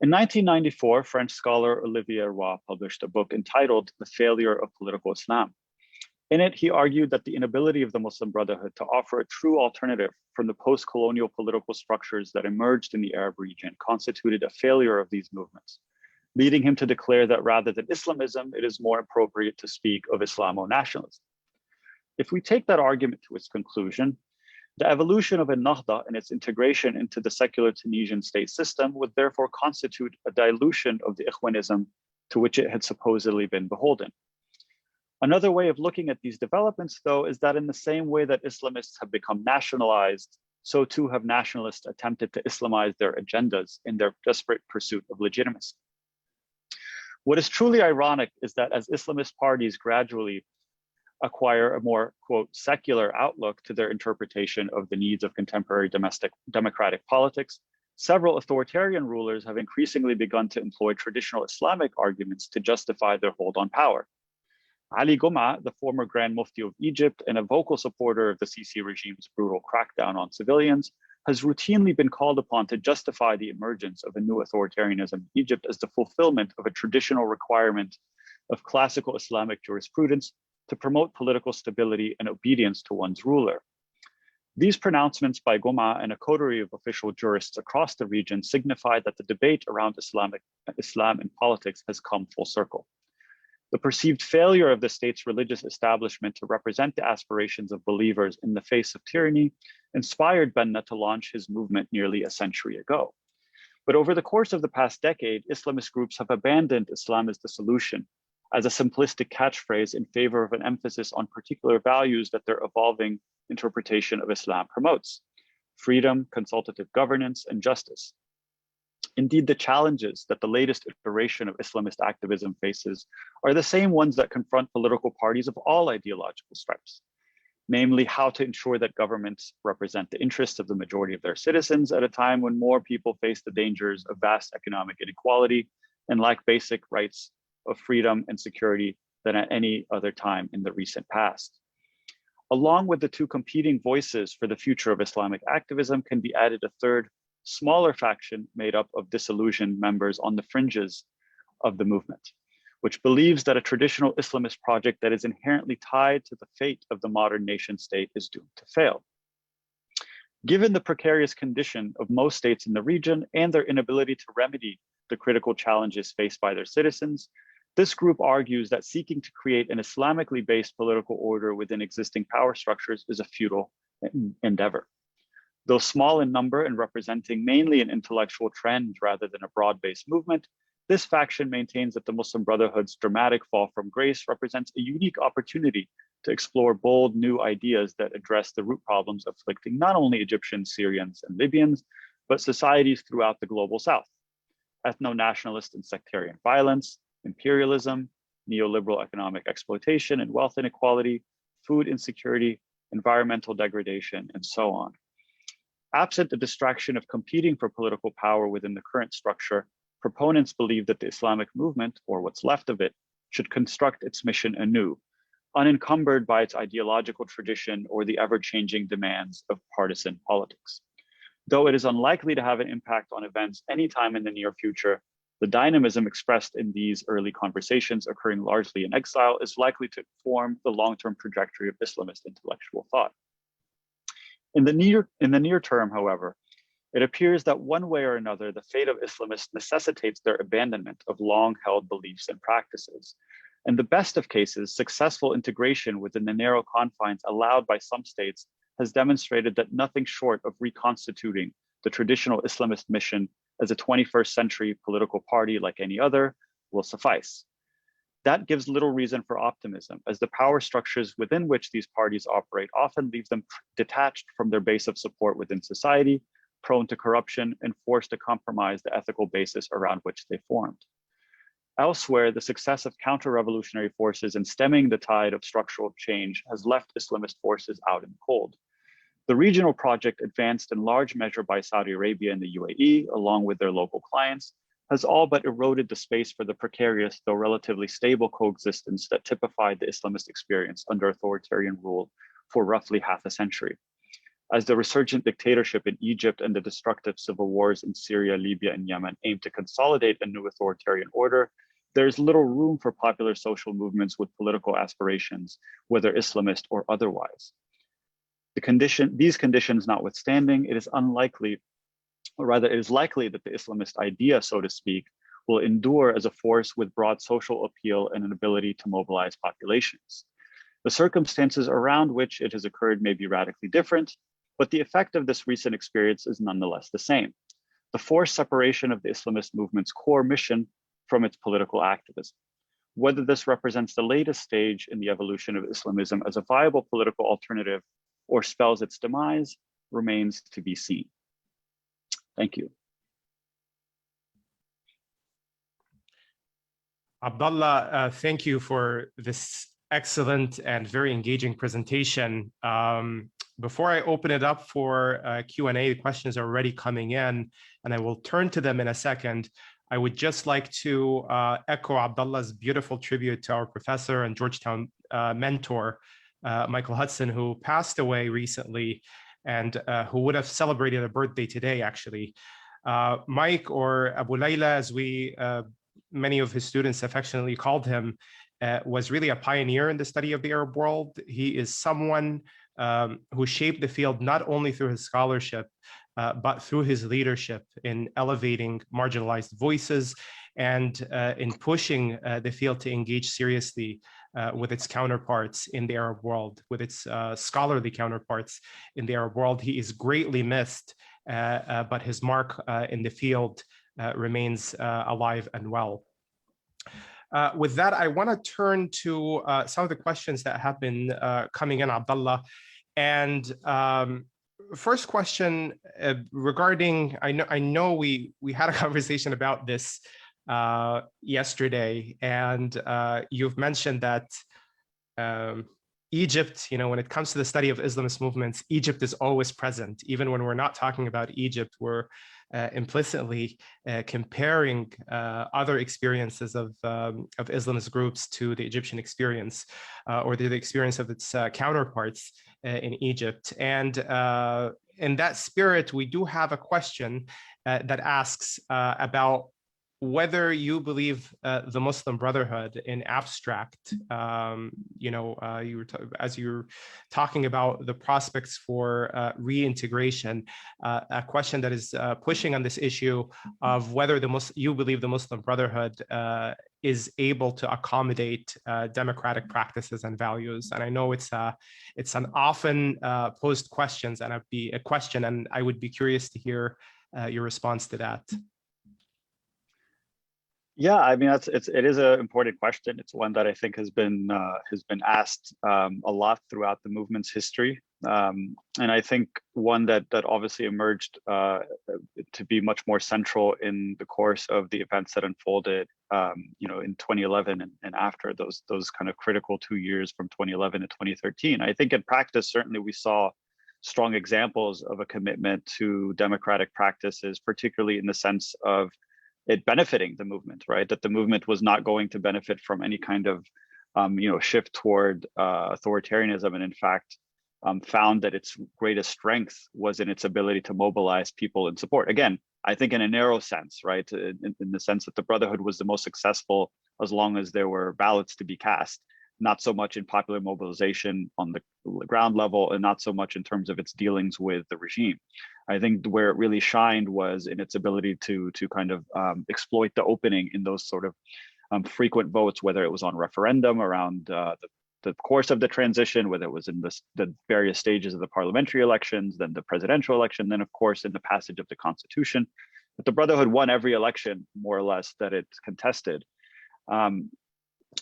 In 1994, French scholar Olivier Roy published a book entitled The Failure of Political Islam. In it, he argued that the inability of the Muslim Brotherhood to offer a true alternative from the post-colonial political structures that emerged in the Arab region constituted a failure of these movements, leading him to declare that rather than Islamism, it is more appropriate to speak of Islamo-nationalism. If we take that argument to its conclusion, the evolution of Ennahda and its integration into the secular Tunisian state system would therefore constitute a dilution of the Ikhwanism to which it had supposedly been beholden. Another way of looking at these developments, though, is that in the same way that Islamists have become nationalized, so too have nationalists attempted to Islamize their agendas in their desperate pursuit of legitimacy. What is truly ironic is that as Islamist parties gradually acquire a more, quote, secular outlook to their interpretation of the needs of contemporary democratic politics, several authoritarian rulers have increasingly begun to employ traditional Islamic arguments to justify their hold on power. Ali Gouma, the former Grand Mufti of Egypt and a vocal supporter of the Sisi regime's brutal crackdown on civilians, has routinely been called upon to justify the emergence of a new authoritarianism in Egypt as the fulfillment of a traditional requirement of classical Islamic jurisprudence to promote political stability and obedience to one's ruler. These pronouncements by Gouma and a coterie of official jurists across the region signify that the debate around Islam and politics has come full circle. The perceived failure of the state's religious establishment to represent the aspirations of believers in the face of tyranny inspired Benna to launch his movement nearly a century ago. But over the course of the past decade, Islamist groups have abandoned Islam is the solution as a simplistic catchphrase in favor of an emphasis on particular values that their evolving interpretation of Islam promotes: freedom, consultative governance, and justice. Indeed, the challenges that the latest iteration of Islamist activism faces are the same ones that confront political parties of all ideological stripes. namely how to ensure that governments represent the interests of the majority of their citizens at a time when more people face the dangers of vast economic inequality and lack basic rights of freedom and security than at any other time in the recent past. Along with the two competing voices for the future of Islamic activism can be added a third, smaller faction made up of disillusioned members on the fringes of the movement, which believes that a traditional Islamist project that is inherently tied to the fate of the modern nation state is doomed to fail. Given the precarious condition of most states in the region and their inability to remedy the critical challenges faced by their citizens, this group argues that seeking to create an Islamically based political order within existing power structures is a futile endeavor. Though small in number and representing mainly an intellectual trend rather than a broad-based movement, this faction maintains that the Muslim Brotherhood's dramatic fall from grace represents a unique opportunity to explore bold new ideas that address the root problems afflicting not only Egyptians, Syrians, and Libyans, but societies throughout the global South: ethno-nationalist and sectarian violence, imperialism, neoliberal economic exploitation and wealth inequality, food insecurity, environmental degradation, and so on. Absent the distraction of competing for political power within the current structure, proponents believe that the Islamic movement, or what's left of it, should construct its mission anew, unencumbered by its ideological tradition or the ever-changing demands of partisan politics. Though it is unlikely to have an impact on events anytime in the near future, the dynamism expressed in these early conversations, occurring largely in exile, is likely to inform the long-term trajectory of Islamist intellectual thought. In the near term, however, it appears that one way or another, the fate of Islamists necessitates their abandonment of long-held beliefs and practices. In the best of cases, successful integration within the narrow confines allowed by some states has demonstrated that nothing short of reconstituting the traditional Islamist mission as a 21st century political party like any other will suffice. That gives little reason for optimism, as the power structures within which these parties operate often leave them detached from their base of support within society, prone to corruption, and forced to compromise the ethical basis around which they formed. Elsewhere, the success of counter-revolutionary forces in stemming the tide of structural change has left Islamist forces out in the cold. The regional project, advanced in large measure by Saudi Arabia and the UAE, along with their local clients, has all but eroded the space for the precarious, though relatively stable coexistence that typified the Islamist experience under authoritarian rule for roughly half a century. As the resurgent dictatorship in Egypt and the destructive civil wars in Syria, Libya, and Yemen aim to consolidate a new authoritarian order, there's little room for popular social movements with political aspirations, whether Islamist or otherwise. These conditions notwithstanding, it is likely that the Islamist idea, so to speak, will endure as a force with broad social appeal and an ability to mobilize populations. The circumstances around which it has occurred may be radically different, but the effect of this recent experience is nonetheless the same: the forced separation of the Islamist movement's core mission from its political activism. Whether this represents the latest stage in the evolution of Islamism as a viable political alternative or spells its demise remains to be seen. Thank you. Abdullah, thank you for this excellent and very engaging presentation. Before I open it up for Q&A, the questions are already coming in, and I will turn to them in a second. I would just like to echo Abdullah's beautiful tribute to our professor and Georgetown mentor, Michael Hudson, who passed away recently and who would have celebrated a birthday today, actually. Mike, or Abu Layla, as many of his students affectionately called him, was really a pioneer in the study of the Arab world. He is someone who shaped the field not only through his scholarship, but through his leadership in elevating marginalized voices and in pushing the field to engage seriously with its counterparts in the Arab world, with its scholarly counterparts in the Arab world. He is greatly missed, but his mark in the field remains alive and well. With that, I want to turn to some of the questions that have been coming in, Abdullah. And first question regarding, I know we had a conversation about this yesterday, and you've mentioned that Egypt, when it comes to the study of Islamist movements, Egypt is always present. Even when we're not talking about Egypt, we're implicitly comparing other experiences of Islamist groups to the Egyptian experience or the experience of its counterparts in Egypt. And in that spirit, we do have a question that asks about whether you believe the Muslim Brotherhood in abstract, as you're talking about the prospects for reintegration, a question that is pushing on this issue of whether you believe the Muslim Brotherhood is able to accommodate democratic practices and values. And I know it's an often posed questions, and I would be curious to hear your response to that. Yeah, I mean, it is an important question. It's one that I think has been asked a lot throughout the movement's history, and I think one that obviously emerged to be much more central in the course of the events that unfolded, in 2011 and after those kind of critical 2 years from 2011 to 2013. I think in practice, certainly we saw strong examples of a commitment to democratic practices, particularly in the sense of it benefiting the movement, right? That the movement was not going to benefit from any kind of, shift toward authoritarianism, and in fact, found that its greatest strength was in its ability to mobilize people in support. Again, I think in a narrow sense, right? In the sense that the Brotherhood was the most successful as long as there were ballots to be cast, not so much in popular mobilization on the ground level, and not so much in terms of its dealings with the regime. I think where it really shined was in its ability to kind of exploit the opening in those sort of frequent votes, whether it was on referendum around the course of the transition, whether it was in the various stages of the parliamentary elections, then the presidential election, then of course in the passage of the constitution. But the Brotherhood won every election, more or less, that it contested.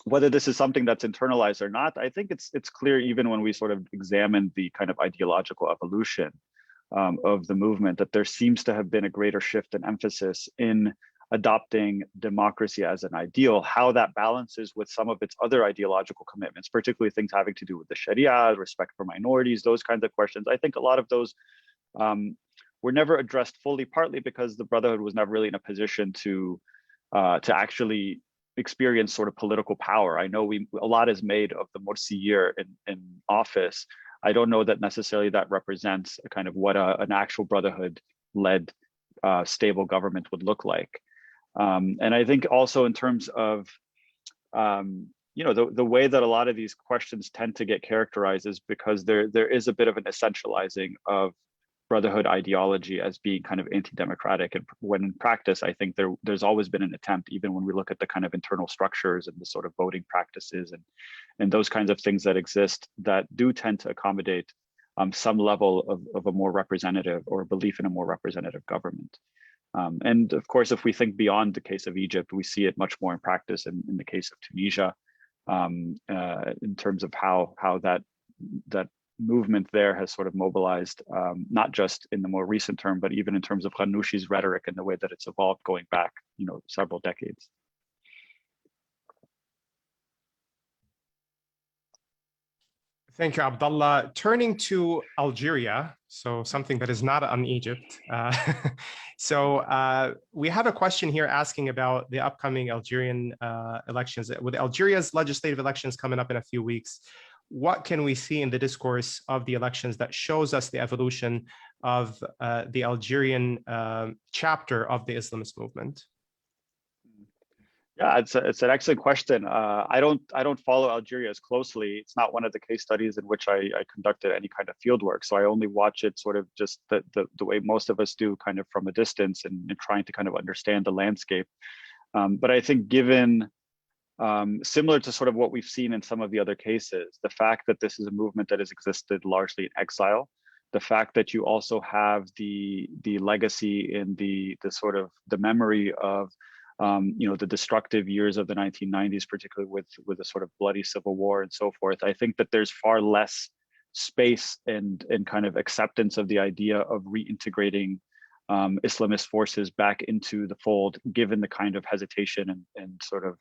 Whether this is something that's internalized or not, I think it's clear even when we sort of examine the kind of ideological evolution of the movement, that there seems to have been a greater shift and emphasis in adopting democracy as an ideal, how that balances with some of its other ideological commitments, particularly things having to do with the Sharia, respect for minorities, those kinds of questions. I think a lot of those were never addressed fully, partly because the Brotherhood was never really in a position to actually experience sort of political power. I know a lot is made of the Morsi year in office. I don't know that necessarily that represents a kind of what an actual Brotherhood-led stable government would look like. And I think also in terms of, the way that a lot of these questions tend to get characterized is because there is a bit of an essentializing of Brotherhood ideology as being kind of anti-democratic, and when in practice, I think there's always been an attempt, even when we look at the kind of internal structures and the sort of voting practices and those kinds of things that exist, that do tend to accommodate some level of a more representative, or a belief in a more representative government. And of course, if we think beyond the case of Egypt, we see it much more in practice in the case of Tunisia, in terms of how that movement there has sort of mobilized, not just in the more recent term, but even in terms of Ghanouchi's rhetoric and the way that it's evolved going back, several decades. Thank you, Abdullah. Turning to Algeria, so something that is not on Egypt. We have a question here asking about the upcoming Algerian elections. With Algeria's legislative elections coming up in a few weeks, what can we see in the discourse of the elections that shows us the evolution of the Algerian chapter of the Islamist movement? Yeah, it's an excellent question. I don't follow Algeria as closely. It's not one of the case studies in which I conducted any kind of field work. So I only watch it sort of just the way most of us do, kind of from a distance, and trying to kind of understand the landscape. But I think given similar to sort of what we've seen in some of the other cases, the fact that this is a movement that has existed largely in exile, the fact that you also have the legacy in the sort of the memory of the destructive years of the 1990s, particularly with a sort of bloody civil war and so forth. I think that there's far less space and kind of acceptance of the idea of reintegrating Islamist forces back into the fold, given the kind of hesitation and sort of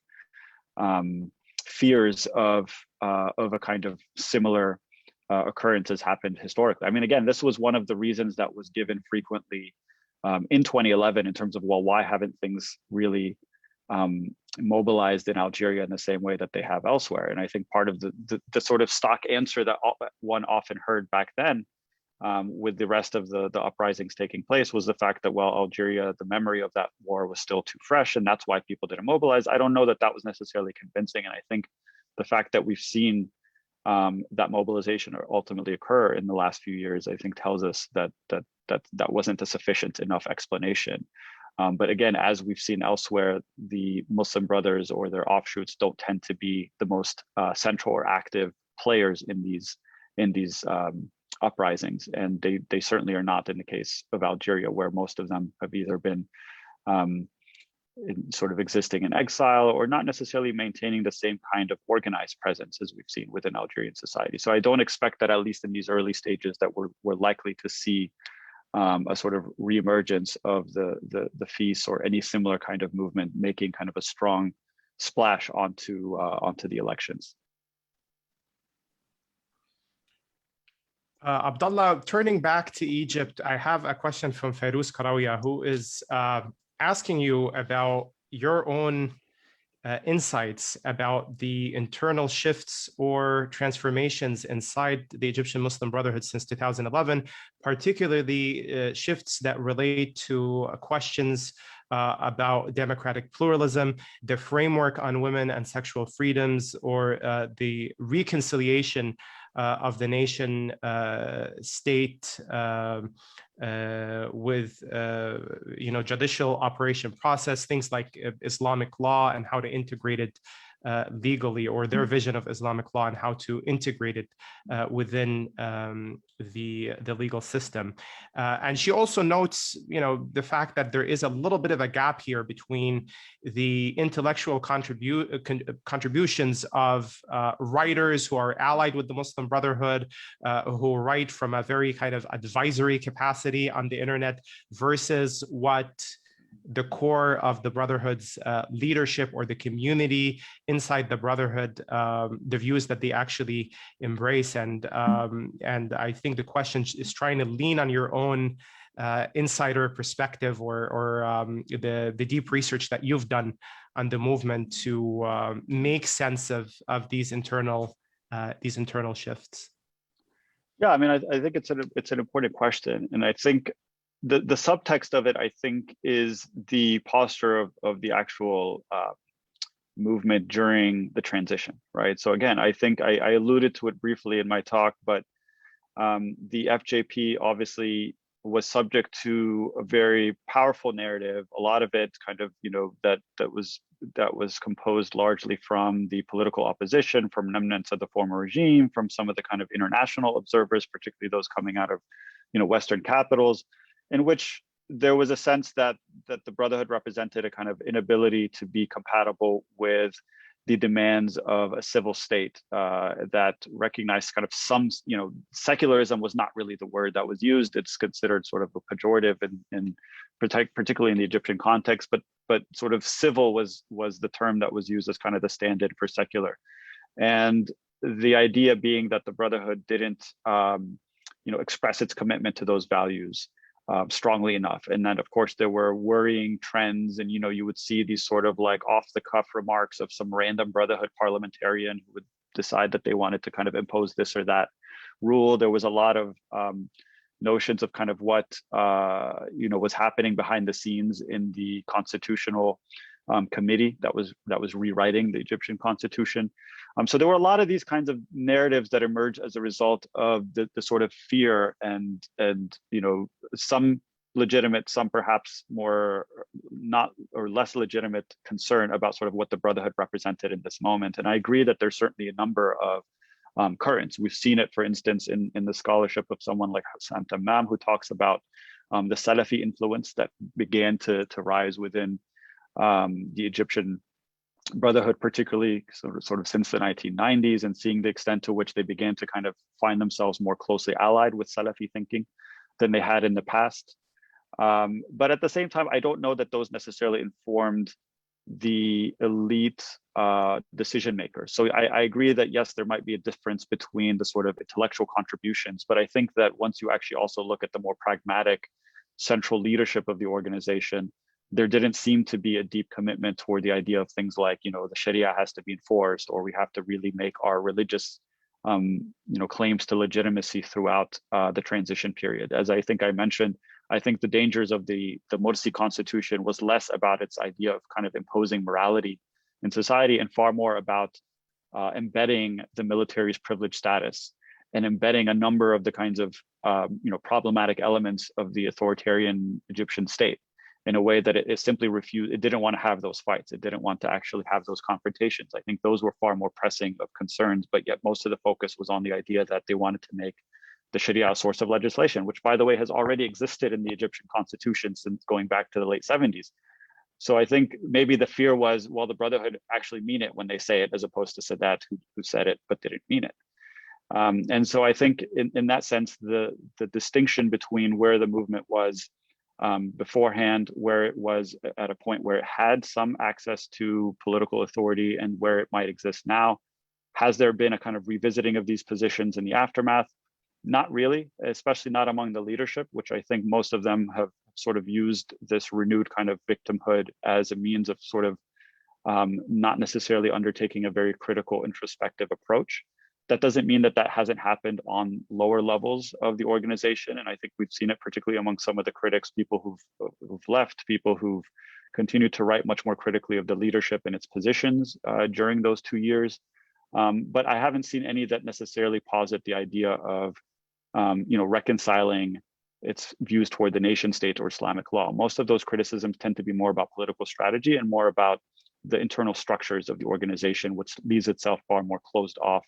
fears of of a kind of similar occurrence has happened historically. I mean, again, this was one of the reasons that was given frequently in 2011 in terms of, well, why haven't things really mobilized in Algeria in the same way that they have elsewhere? And I think part of the sort of stock answer that one often heard back then with the rest of the uprisings taking place was the fact that, well, Algeria, the memory of that war was still too fresh, and that's why people didn't mobilize. I don't know that that was necessarily convincing. And I think the fact that we've seen that mobilization ultimately occur in the last few years, I think tells us that that wasn't a sufficient enough explanation. But again, as we've seen elsewhere, the Muslim Brothers or their offshoots don't tend to be the most central or active players in these uprisings, and they certainly are not in the case of Algeria, where most of them have either been sort of existing in exile or not necessarily maintaining the same kind of organized presence as we've seen within Algerian society. So I don't expect that, at least in these early stages, that we're likely to see a sort of reemergence of the FIS or any similar kind of movement making kind of a strong splash onto the elections. Abdullah, turning back to Egypt, I have a question from Fairuz Karawia, who is asking you about your own insights about the internal shifts or transformations inside the Egyptian Muslim Brotherhood since 2011, particularly shifts that relate to questions about democratic pluralism, the framework on women and sexual freedoms, or the reconciliation of the nation state with judicial operation process, things like Islamic law and how to integrate it legally, or their vision of Islamic law and how to integrate it within the legal system. And she also notes, the fact that there is a little bit of a gap here between the intellectual contributions of writers who are allied with the Muslim Brotherhood, who write from a very kind of advisory capacity on the internet, versus what the core of the Brotherhood's leadership or the community inside the Brotherhood, the views that they actually embrace. And I think the question is trying to lean on your own insider perspective or the deep research that you've done on the movement to make sense of these internal shifts. Yeah, I mean, I think it's an important question, and I think the subtext of it, I think, is the posture of the actual movement during the transition, right? So again, I think I alluded to it briefly in my talk, but the FJP obviously was subject to a very powerful narrative. A lot of it kind of, that was composed largely from the political opposition, from remnants of the former regime, from some of the kind of international observers, particularly those coming out of, Western capitals, in which there was a sense that the Brotherhood represented a kind of inability to be compatible with the demands of a civil state that recognized kind of some, secularism was not really the word that was used. It's considered sort of a pejorative particularly in the Egyptian context, but sort of civil was the term that was used as kind of the stand-in for secular. And the idea being that the Brotherhood didn't, express its commitment to those values strongly enough. And then, of course, there were worrying trends, and you would see these sort of like off-the-cuff remarks of some random Brotherhood parliamentarian who would decide that they wanted to kind of impose this or that rule. There was a lot of notions of kind of what was happening behind the scenes in the constitutional committee that was rewriting the Egyptian constitution. So there were a lot of these kinds of narratives that emerged as a result of the sort of fear and some legitimate, some perhaps more not or less legitimate concern about sort of what the Brotherhood represented in this moment. And I agree that there's certainly a number of currents. We've seen it, for instance, in the scholarship of someone like Hassan Tammam, who talks about the Salafi influence that began to rise within the Egyptian Brotherhood, particularly sort of since the 1990s, and seeing the extent to which they began to kind of find themselves more closely allied with Salafi thinking than they had in the past. But at the same time, I don't know that those necessarily informed the elite decision makers. So I agree that yes, there might be a difference between the sort of intellectual contributions, but I think that once you actually also look at the more pragmatic central leadership of the organization, there didn't seem to be a deep commitment toward the idea of things like, you know, the Sharia has to be enforced, or we have to really make our religious claims to legitimacy throughout the transition period. As I think I mentioned, I think the dangers of the Morsi constitution was less about its idea of kind of imposing morality in society and far more about embedding the military's privileged status and embedding a number of the kinds of problematic elements of the authoritarian Egyptian state in a way that it simply refused. It didn't want to have those fights. It didn't want to actually have those confrontations. I think those were far more pressing of concerns, but yet most of the focus was on the idea that they wanted to make the Sharia a source of legislation, which, by the way, has already existed in the Egyptian constitution since going back to the late 70s. So I think maybe the fear was, well, the Brotherhood actually mean it when they say it, as opposed to Sadat, who said it but didn't mean it. And so I think in that sense, the distinction between where the movement was beforehand, where it was at a point where it had some access to political authority, and where it might exist now. Has there been a kind of revisiting of these positions in the aftermath? Not really, especially not among the leadership, which I think most of them have sort of used this renewed kind of victimhood as a means of sort of not necessarily undertaking a very critical introspective approach. That doesn't mean that that hasn't happened on lower levels of the organization. And I think we've seen it particularly among some of the critics, people who've left, people who've continued to write much more critically of the leadership and its positions during those 2 years. But I haven't seen any that necessarily posit the idea of reconciling its views toward the nation state or Islamic law. Most of those criticisms tend to be more about political strategy and more about the internal structures of the organization, which leaves itself far more closed off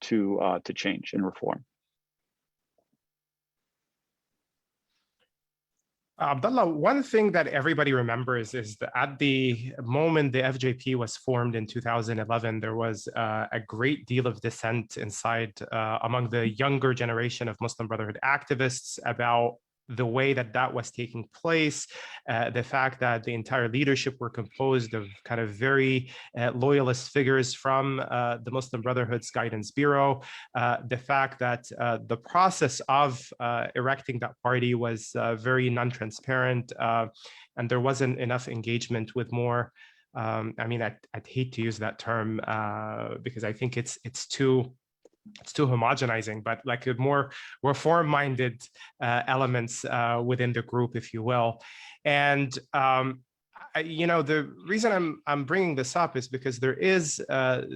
to change and reform. Abdullah, one thing that everybody remembers is that at the moment the FJP was formed in 2011, there was a great deal of dissent inside among the younger generation of Muslim Brotherhood activists about the way that that was taking place, the fact that the entire leadership were composed of kind of very loyalist figures from the Muslim Brotherhood's Guidance Bureau, the fact that the process of erecting that party was very non-transparent, and there wasn't enough engagement with more, I'd hate to use that term because I think it's too homogenizing, but like more reform-minded elements within the group, if you will. And the reason I'm bringing this up is because there is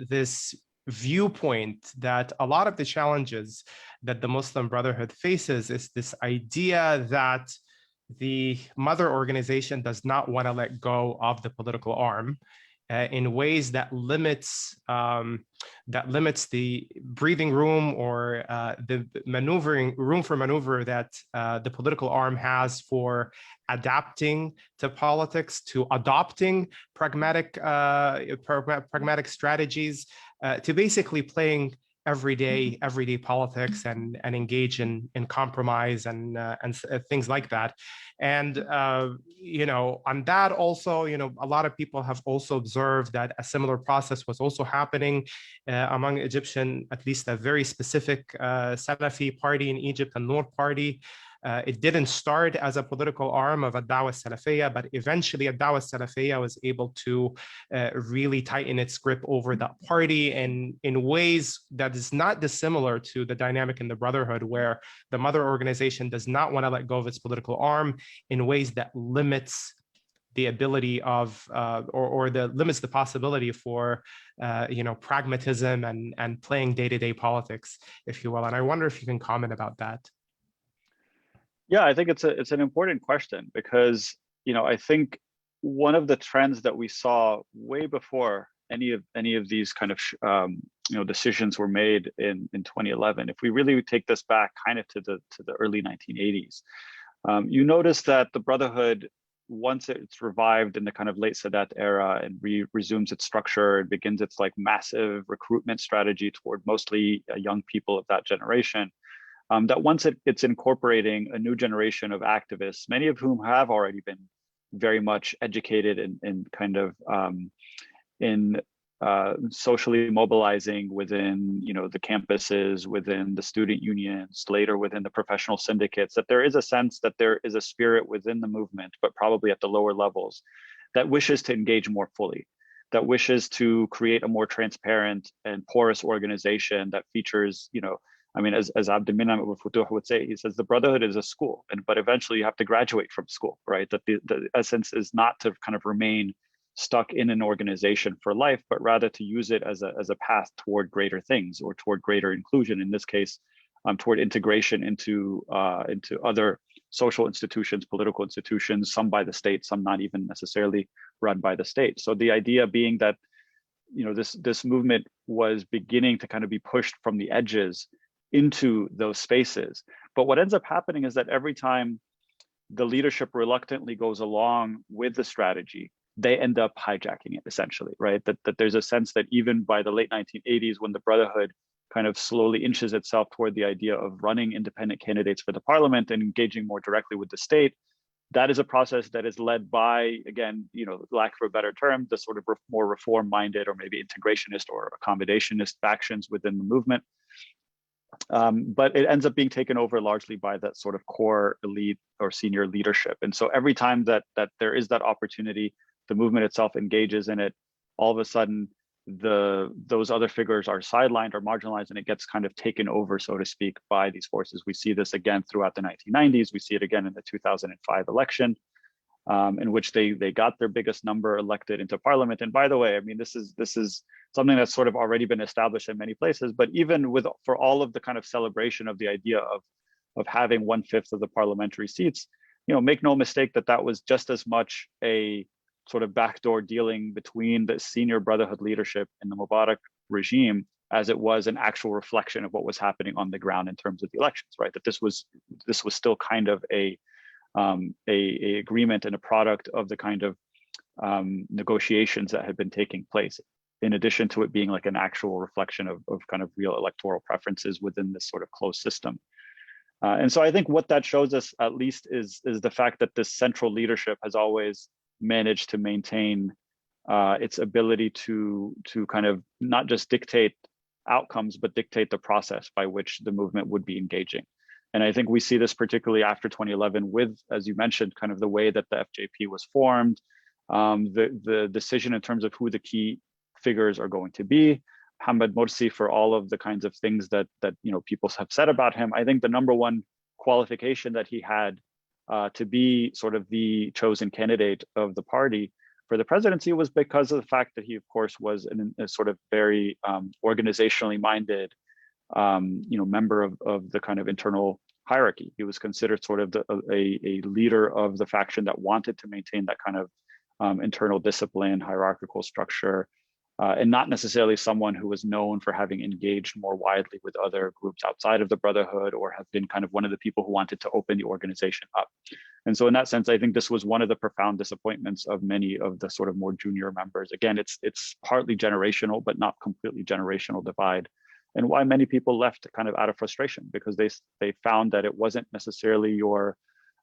this viewpoint that a lot of the challenges that the Muslim Brotherhood faces is this idea that the mother organization does not want to let go of the political arm in ways that limits the breathing room or the room for maneuver that the political arm has for adapting to politics, to adopting pragmatic strategies, to basically playing everyday politics and engage in compromise and things like that. And on that also, a lot of people have also observed that a similar process was also happening among Egyptian, at least a very specific Salafi party in Egypt, the Noor party. It didn't start as a political arm of Ad-Dawah Salafiyya, but eventually Ad-Dawah Salafiyya was able to really tighten its grip over that party in ways that is not dissimilar to the dynamic in the Brotherhood, where the mother organization does not want to let go of its political arm in ways that limits the ability of limits the possibility for pragmatism and playing day-to-day politics, if you will. And I wonder if you can comment about that. Yeah, I think it's an important question because, I think one of the trends that we saw way before any of these kind of decisions were made in 2011, if we really take this back kind of to the early 1980s, you notice that the Brotherhood, once it's revived in the kind of late Sadat era and resumes its structure, it begins its like massive recruitment strategy toward mostly young people of that generation. That once it's incorporating a new generation of activists, many of whom have already been very much educated in kind of in socially mobilizing within, you know, the campuses, within the student unions, later within the professional syndicates, that there is a sense that there is a spirit within the movement, but probably at the lower levels, that wishes to engage more fully, that wishes to create a more transparent and porous organization that features, you know, I mean, as Abdullah Al-Futuh would say, he says the brotherhood is a school, but eventually you have to graduate from school, right? That the essence is not to kind of remain stuck in an organization for life, but rather to use it as a path toward greater things, or toward greater inclusion. In this case, toward integration into other social institutions, political institutions, some by the state, some not even necessarily run by the state. So the idea being that, you know, this movement was beginning to kind of be pushed from the edges into those spaces. But what ends up happening is that every time the leadership reluctantly goes along with the strategy, they end up hijacking it, essentially, right? That there's a sense that even by the late 1980s, when the Brotherhood kind of slowly inches itself toward the idea of running independent candidates for the parliament and engaging more directly with the state, that is a process that is led by, again, you know, lack of a better term, the sort of more reform-minded or maybe integrationist or accommodationist factions within the movement. But it ends up being taken over largely by that sort of core elite or senior leadership. And so every time that there is that opportunity, the movement itself engages in it, all of a sudden those other figures are sidelined or marginalized, and it gets kind of taken over, so to speak, by these forces. We see this again throughout the 1990s. We see it again in the 2005 election, in which they got their biggest number elected into parliament. And by the way, I mean, this is something that's sort of already been established in many places, but even for all of the kind of celebration of the idea of having 1/5 of the parliamentary seats, you know, make no mistake that was just as much a sort of backdoor dealing between the senior Brotherhood leadership and the Mubarak regime as it was an actual reflection of what was happening on the ground in terms of the elections, right? That this was still kind of a agreement and a product of the kind of negotiations that had been taking place, in addition to it being like an actual reflection of kind of real electoral preferences within this sort of closed system. And so I think what that shows us, at least, is the fact that this central leadership has always managed to maintain its ability to kind of not just dictate outcomes, but dictate the process by which the movement would be engaging. And I think we see this particularly after 2011 with, as you mentioned, kind of the way that the FJP was formed, the decision in terms of who the key figures are going to be. Mohamed Morsi, for all of the kinds of things that you know people have said about him, I think the number one qualification that he had to be sort of the chosen candidate of the party for the presidency was because of the fact that he, of course, was a sort of very organizationally minded, you know, member of the kind of internal hierarchy. He was considered sort of a leader of the faction that wanted to maintain that kind of internal discipline, hierarchical structure, and not necessarily someone who was known for having engaged more widely with other groups outside of the Brotherhood, or have been kind of one of the people who wanted to open the organization up. And so in that sense, I think this was one of the profound disappointments of many of the sort of more junior members. Again, it's partly generational, but not completely generational divide. And why many people left kind of out of frustration, because they found that it wasn't necessarily your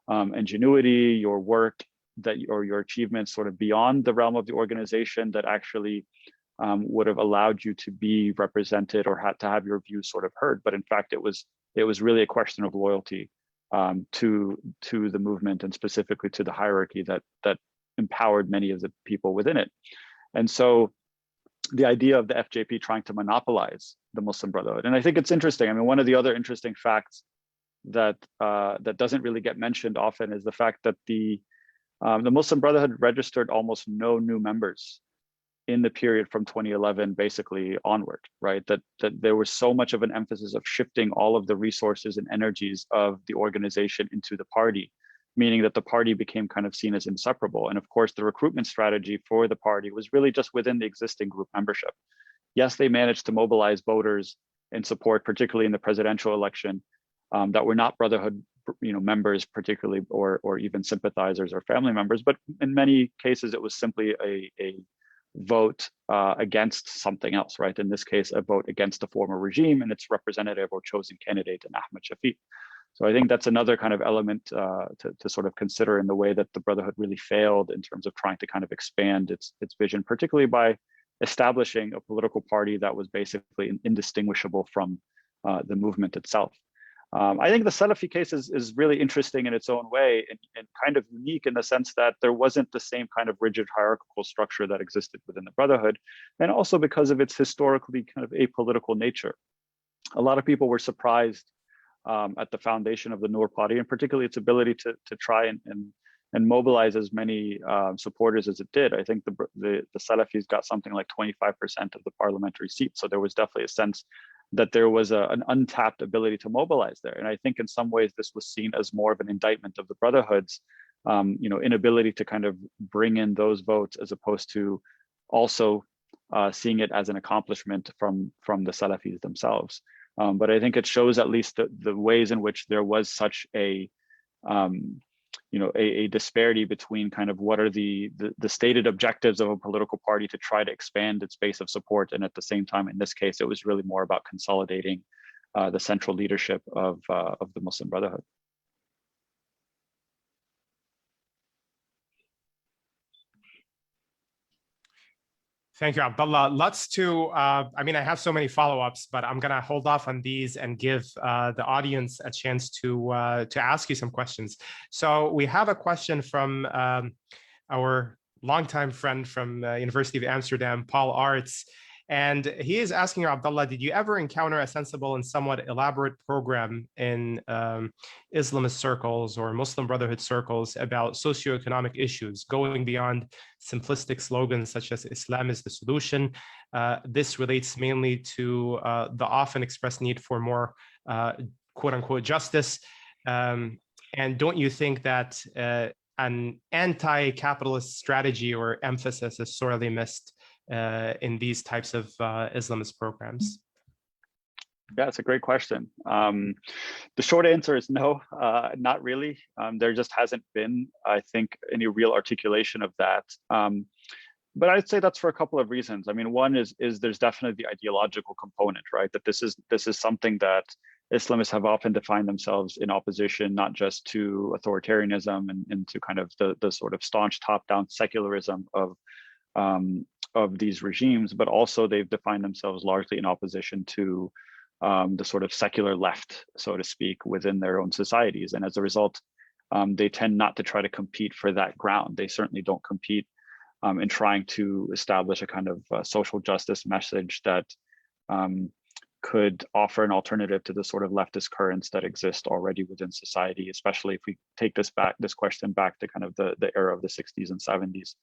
ingenuity, your work, or your achievements sort of beyond the realm of the organization that actually would have allowed you to be represented or had to have your views sort of heard. But in fact, it was really a question of loyalty to the movement, and specifically to the hierarchy that empowered many of the people within it. And so the idea of the FJP trying to monopolize the Muslim Brotherhood, and I think it's interesting. I mean, one of the other interesting facts that doesn't really get mentioned often is the fact that the Muslim Brotherhood registered almost no new members in the period from 2011 basically onward, right? That there was so much of an emphasis of shifting all of the resources and energies of the organization into the party, meaning that the party became kind of seen as inseparable. And of course, the recruitment strategy for the party was really just within the existing group membership. Yes, they managed to mobilize voters in support, particularly in the presidential election, that were not Brotherhood, you know, members particularly, or even sympathizers or family members. But in many cases, it was simply a vote against something else, right? In this case, a vote against the former regime and its representative or chosen candidate in Ahmed Shafiq. So I think that's another kind of element to sort of consider in the way that the Brotherhood really failed in terms of trying to kind of expand its vision, particularly by establishing a political party that was basically indistinguishable from the movement itself. I think the Salafi case is really interesting in its own way and kind of unique in the sense that there wasn't the same kind of rigid hierarchical structure that existed within the Brotherhood, and also because of its historically kind of apolitical nature. A lot of people were surprised at the foundation of the Noor party, and particularly its ability to try and mobilize as many supporters as it did. I think the Salafis got something like 25% of the parliamentary seats. So there was definitely a sense that there was an untapped ability to mobilize there. And I think in some ways this was seen as more of an indictment of the Brotherhood's inability to kind of bring in those votes, as opposed to also seeing it as an accomplishment from the Salafis themselves. But I think it shows at least the ways in which there was such a disparity between kind of what are the stated objectives of a political party to try to expand its base of support, and at the same time, in this case, it was really more about consolidating the central leadership of the Muslim Brotherhood. Thank you, Abdullah. I mean, I have so many follow-ups, but I'm gonna hold off on these and give the audience a chance to ask you some questions. So we have a question from our longtime friend from University of Amsterdam, Paul Arts. And he is asking you, Abdullah, did you ever encounter a sensible and somewhat elaborate program in Islamist circles or Muslim Brotherhood circles about socioeconomic issues, going beyond simplistic slogans such as Islam is the solution? This relates mainly to the often expressed need for more quote unquote justice. And don't you think that an anti-capitalist strategy or emphasis is sorely missed in these types of Islamist programs? Yeah, it's a great question. The short answer is no, not really. There just hasn't been, I think, any real articulation of that. But I'd say that's for a couple of reasons. I mean, one is there's definitely the ideological component, right? That this is something that Islamists have often defined themselves in opposition, not just to authoritarianism and to kind of the sort of staunch top-down secularism of these regimes, but also they've defined themselves largely in opposition to the sort of secular left, so to speak, within their own societies. And as a result, they tend not to try to compete for that ground. They certainly don't compete in trying to establish a kind of social justice message that could offer an alternative to the sort of leftist currents that exist already within society, especially if we take this question back to kind of the era of the 60s and 70s.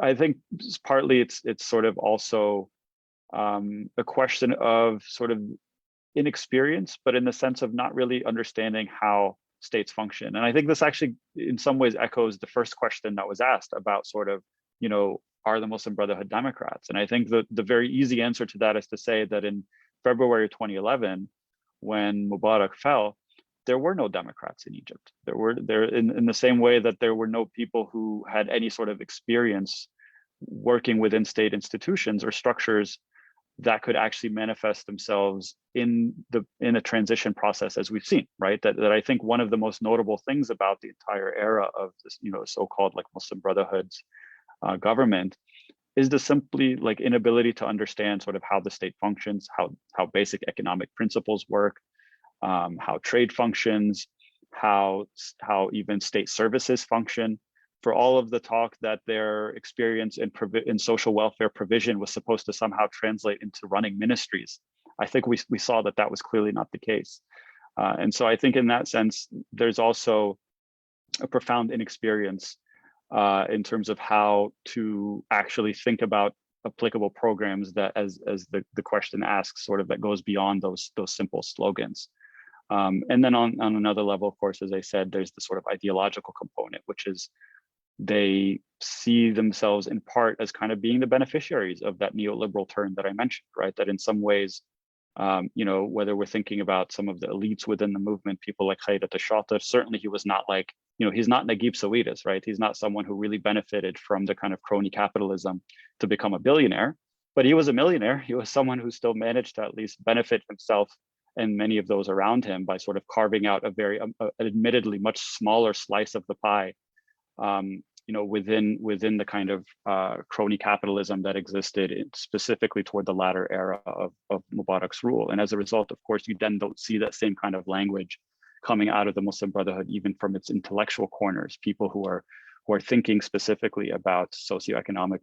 I think partly it's sort of also a question of sort of inexperience, but in the sense of not really understanding how states function. And I think this actually in some ways echoes the first question that was asked about sort of, are the Muslim Brotherhood Democrats? And I think the very easy answer to that is to say that in February 2011, when Mubarak fell, there were no Democrats in Egypt. There in the same way that there were no people who had any sort of experience working within state institutions or structures that could actually manifest themselves in a transition process, as we've seen, right? That I think one of the most notable things about the entire era of this, so-called like Muslim Brotherhood's government is the simply like inability to understand sort of how the state functions, how basic economic principles work, how trade functions, how even state services function. For all of the talk that their experience in social welfare provision was supposed to somehow translate into running ministries, I think we saw that was clearly not the case. And so I think in that sense, there's also a profound inexperience in terms of how to actually think about applicable programs that, as the question asks, sort of that goes beyond those simple slogans. And then on another level, of course, as I said, there's the sort of ideological component, which is they see themselves in part as kind of being the beneficiaries of that neoliberal turn that I mentioned, right? That in some ways, whether we're thinking about some of the elites within the movement, people like Khairat al-Shatir, certainly he was not like, he's not Naguib Sawiris, right? He's not someone who really benefited from the kind of crony capitalism to become a billionaire, but he was a millionaire. He was someone who still managed to at least benefit himself and many of those around him by sort of carving out a very admittedly much smaller slice of the pie, within the kind of crony capitalism that existed specifically toward the latter era of Mubarak's rule. And as a result, of course, you then don't see that same kind of language coming out of the Muslim Brotherhood, even from its intellectual corners, people who are thinking specifically about socioeconomic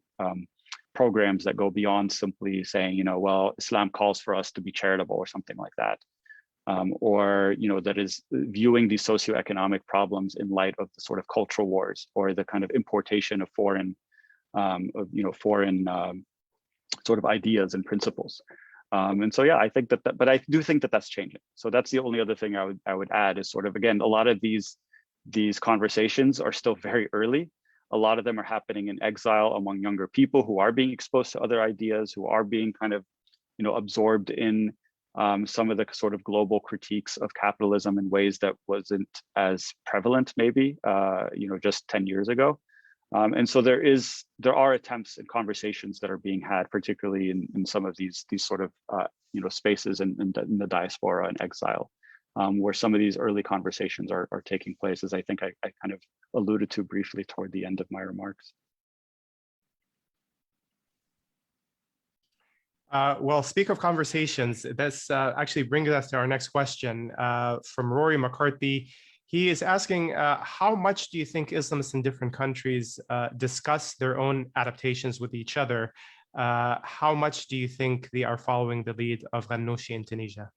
programs that go beyond simply saying, well, Islam calls for us to be charitable or something like that. Or that is viewing these socioeconomic problems in light of the sort of cultural wars or the kind of importation of foreign sort of ideas and principles. And so, yeah, I think but I do think that that's changing. So that's the only other thing I would add is sort of, again, a lot of these conversations are still very early. A lot of them are happening in exile among younger people who are being exposed to other ideas, who are being kind of, absorbed in some of the sort of global critiques of capitalism in ways that wasn't as prevalent maybe, just 10 years ago. And so there are attempts and conversations that are being had, particularly in some of these sort of, spaces in the diaspora and exile, where some of these early conversations are taking place, as I think I kind of alluded to briefly toward the end of my remarks. Well, speak of conversations, this actually brings us to our next question from Rory McCarthy. He is asking, how much do you think Islamists in different countries discuss their own adaptations with each other? How much do you think they are following the lead of Ghannouchi in Tunisia?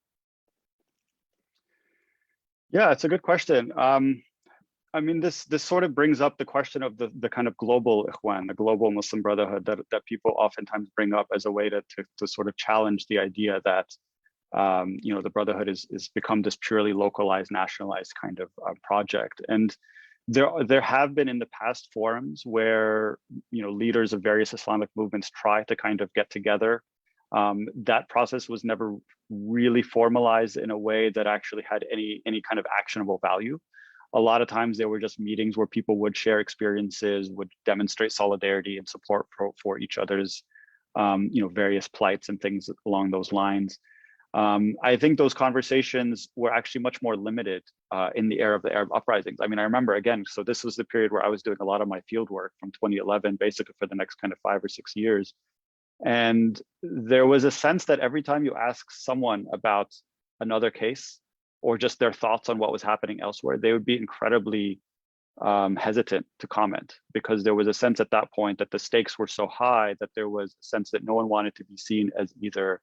Yeah, it's a good question. I mean, this sort of brings up the question of the kind of global Ikhwan, the global Muslim Brotherhood that people oftentimes bring up as a way to sort of challenge the idea that the Brotherhood is become this purely localized, nationalized kind of project. And there have been in the past forums where leaders of various Islamic movements try to kind of get together. That process was never really formalized in a way that actually had any kind of actionable value. A lot of times there were just meetings where people would share experiences, would demonstrate solidarity and support for each other's, various plights and things along those lines. I think those conversations were actually much more limited in the era of the Arab uprisings. I mean, I remember, again, so this was the period where I was doing a lot of my field work from 2011, basically for the next kind of 5 or 6 years. And there was a sense that every time you ask someone about another case, or just their thoughts on what was happening elsewhere, they would be incredibly hesitant to comment, because there was a sense at that point that the stakes were so high that there was a sense that no one wanted to be seen as either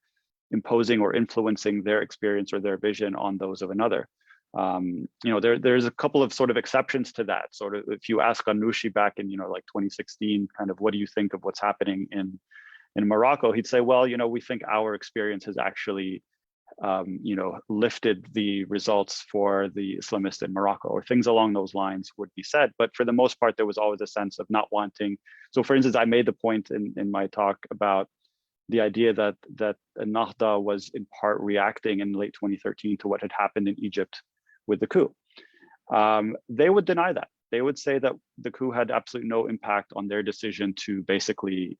imposing or influencing their experience or their vision on those of another. There's a couple of sort of exceptions to that. Sort of, if you ask Ghannouchi back in, like 2016, kind of, what do you think of what's happening in Morocco? He'd say, well, we think our experience has actually lifted the results for the Islamists in Morocco, or things along those lines would be said. But for the most part, there was always a sense of not wanting. So for instance, I made the point in my talk about the idea that Ennahda was in part reacting in late 2013 to what had happened in Egypt with the coup. They would deny that. They would say that the coup had absolutely no impact on their decision to basically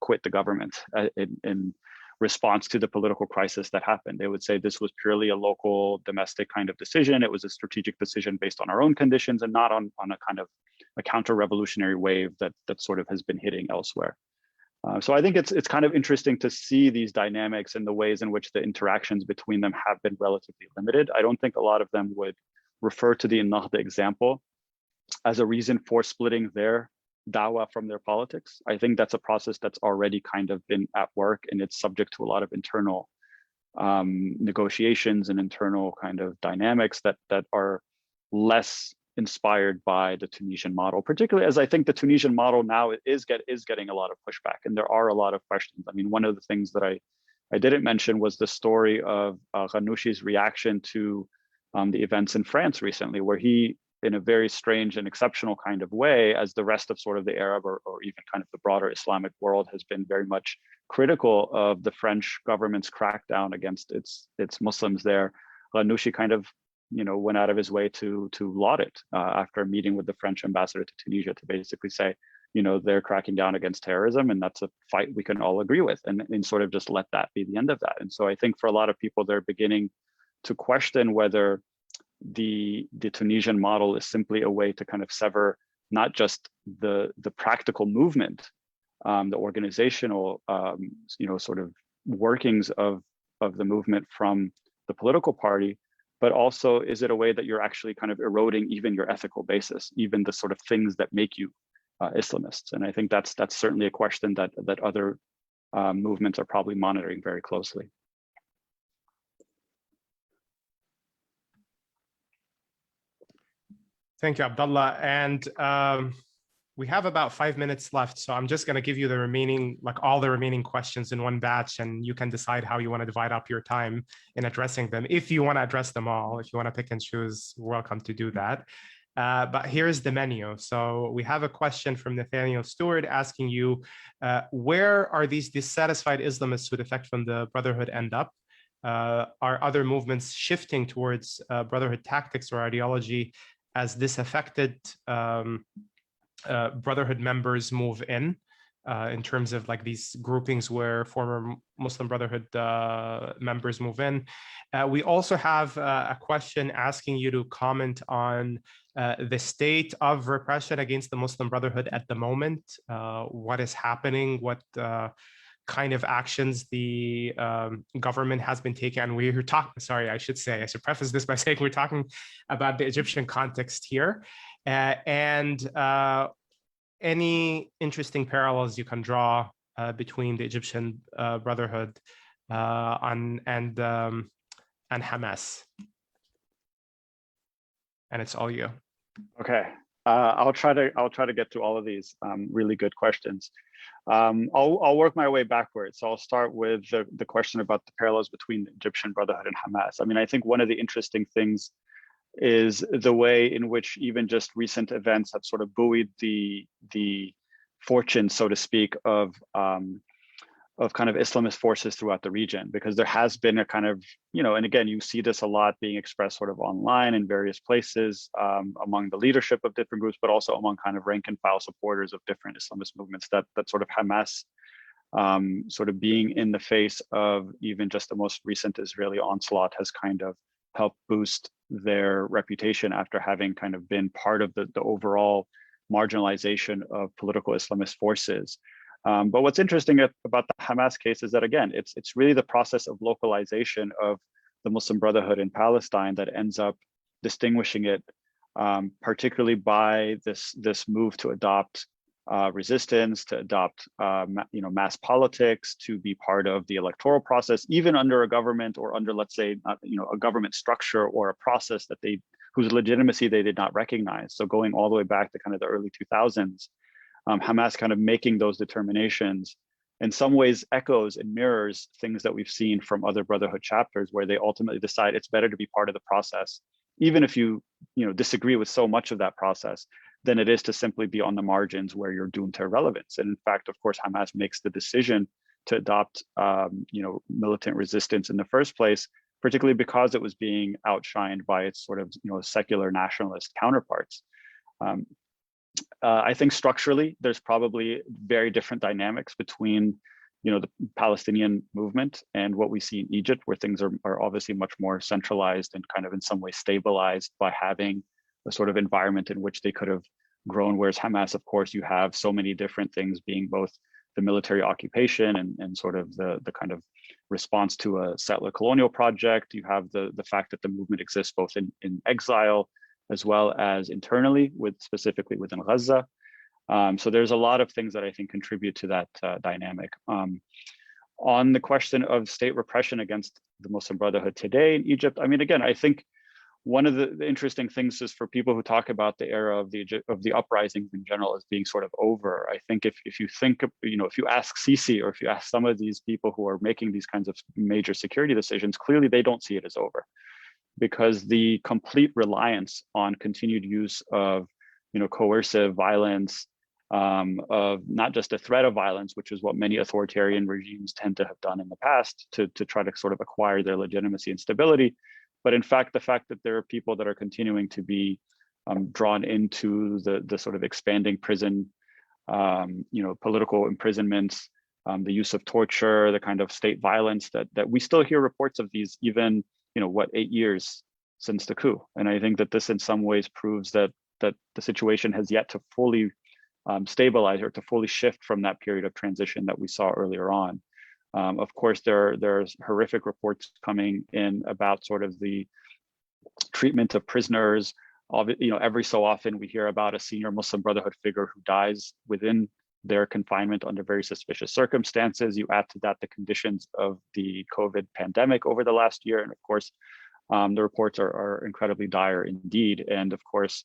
quit the government in response to the political crisis that happened. They would say this was purely a local, domestic kind of decision. It was a strategic decision based on our own conditions and not on a kind of a counter-revolutionary wave that sort of has been hitting elsewhere. So I think it's kind of interesting to see these dynamics and the ways in which the interactions between them have been relatively limited. I don't think a lot of them would refer to the Ennahda example as a reason for splitting their dawah from their politics. I think that's a process that's already kind of been at work, and it's subject to a lot of internal negotiations and internal kind of dynamics that are less inspired by the Tunisian model, particularly as I think the Tunisian model now is getting a lot of pushback, and there are a lot of questions. I mean, one of the things that I didn't mention was the story of Ghannouchi's reaction to the events in France recently, where he, in a very strange and exceptional kind of way, as the rest of sort of the Arab or even kind of the broader Islamic world has been very much critical of the French government's crackdown against its Muslims there, Ghannouchi kind of went out of his way to laud it after a meeting with the French ambassador to Tunisia, to basically say, they're cracking down against terrorism, and that's a fight we can all agree with, and sort of just let that be the end of that. And so I think for a lot of people, they're beginning to question whether the Tunisian model is simply a way to kind of sever not just the practical movement, the organizational, sort of workings of the movement from the political party, but also is it a way that you're actually kind of eroding even your ethical basis, even the sort of things that make you Islamists? And I think that's certainly a question that other movements are probably monitoring very closely. Thank you, Abdullah. And we have about 5 minutes left, so I'm just going to give you the remaining, like all the remaining questions in one batch, and you can decide how you want to divide up your time in addressing them. If you want to address them all, if you want to pick and choose, you're welcome to do that. But here's the menu. So we have a question from Nathaniel Stewart asking you, where are these dissatisfied Islamists who defect from the Brotherhood end up? Are other movements shifting towards Brotherhood tactics or ideology as disaffected Brotherhood members move in terms of like these groupings where former Muslim Brotherhood members move in? We also have a question asking you to comment on the state of repression against the Muslim Brotherhood at the moment. What is happening? What kind of actions the government has been taking? And we're talking, sorry, I should preface this by saying we're talking about the Egyptian context here. Any interesting parallels you can draw between the Egyptian Brotherhood and Hamas? And it's all you. Okay, I'll try to get through all of these really good questions. I'll work my way backwards. So I'll start with the question about the parallels between the Egyptian Brotherhood and Hamas. I mean, I think one of the interesting things is the way in which even just recent events have sort of buoyed the fortune, so to speak, of kind of Islamist forces throughout the region, because there has been a kind of, and again, you see this a lot being expressed sort of online in various places among the leadership of different groups, but also among kind of rank and file supporters of different Islamist movements, that sort of Hamas sort of being in the face of even just the most recent Israeli onslaught has kind of helped boost their reputation after having kind of been part of the overall marginalization of political Islamist forces. But what's interesting about the Hamas case is that, again, it's really the process of localization of the Muslim Brotherhood in Palestine that ends up distinguishing it, particularly by this move to adopt resistance, to adopt mass politics, to be part of the electoral process, even under a government or under, let's say, a government structure or a process that whose legitimacy they did not recognize. So going all the way back to kind of the early 2000s, Hamas kind of making those determinations in some ways echoes and mirrors things that we've seen from other Brotherhood chapters, where they ultimately decide it's better to be part of the process, even if you disagree with so much of that process, than it is to simply be on the margins where you're doomed to irrelevance. And in fact, of course, Hamas makes the decision to adopt militant resistance in the first place, particularly because it was being outshined by its sort of secular nationalist counterparts. I think structurally, there's probably very different dynamics between the Palestinian movement and what we see in Egypt, where things are obviously much more centralized and kind of in some way stabilized by having a sort of environment in which they could have grown. Whereas Hamas, of course, you have so many different things, being both the military occupation and sort of the kind of response to a settler colonial project. You have the fact that the movement exists both in exile as well as internally, specifically within Gaza. So there's a lot of things that I think contribute to that dynamic. On the question of state repression against the Muslim Brotherhood today in Egypt, I mean, again, I think one of the interesting things is for people who talk about the era of the uprisings in general as being sort of over. I think if you think, if you ask Sisi or if you ask some of these people who are making these kinds of major security decisions, clearly they don't see it as over, because the complete reliance on continued use of coercive violence, of not just a threat of violence, which is what many authoritarian regimes tend to have done in the past to try to sort of acquire their legitimacy and stability. But in fact, the fact that there are people that are continuing to be drawn into the sort of expanding prison, political imprisonments, the use of torture, the kind of state violence that we still hear reports of these, even 8 years since the coup. And I think that this in some ways proves that the situation has yet to fully stabilize or to fully shift from that period of transition that we saw earlier on. Of course, there's horrific reports coming in about sort of the treatment of prisoners. Every so often we hear about a senior Muslim Brotherhood figure who dies within their confinement under very suspicious circumstances. You add to that the conditions of the COVID pandemic over the last year. And of course, the reports are incredibly dire indeed. And of course,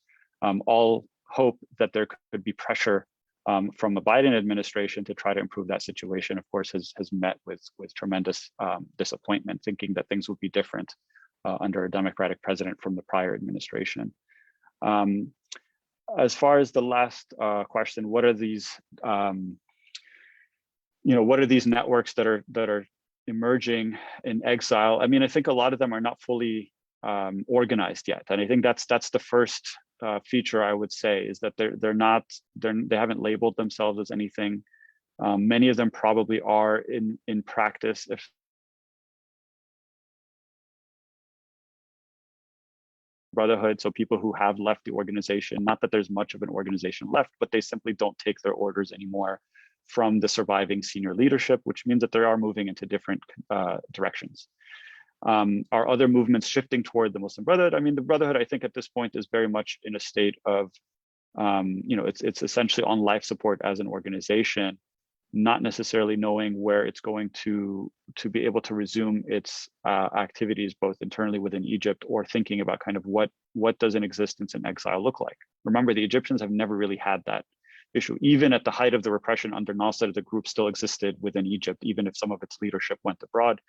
all hope that there could be pressure from the Biden administration to try to improve that situation, of course, has met with tremendous disappointment, thinking that things would be different under a Democratic president from the prior administration. As far as the last question, what are these, what are these networks that are emerging in exile? I mean, I think a lot of them are not fully organized yet, and I think that's the first feature I would say, is that they haven't labeled themselves as anything. Many of them probably are in practice, if Brotherhood, so people who have left the organization. Not that there's much of an organization left, but they simply don't take their orders anymore from the surviving senior leadership, which means that they are moving into different directions. Are other movements shifting toward the Muslim Brotherhood? I mean, the Brotherhood, I think at this point is very much in a state of, it's essentially on life support as an organization, not necessarily knowing where it's going to be able to resume its activities, both internally within Egypt, or thinking about kind of what does an existence in exile look like. Remember, the Egyptians have never really had that issue. Even at the height of the repression under Nasser, the group still existed within Egypt, even if some of its leadership went abroad,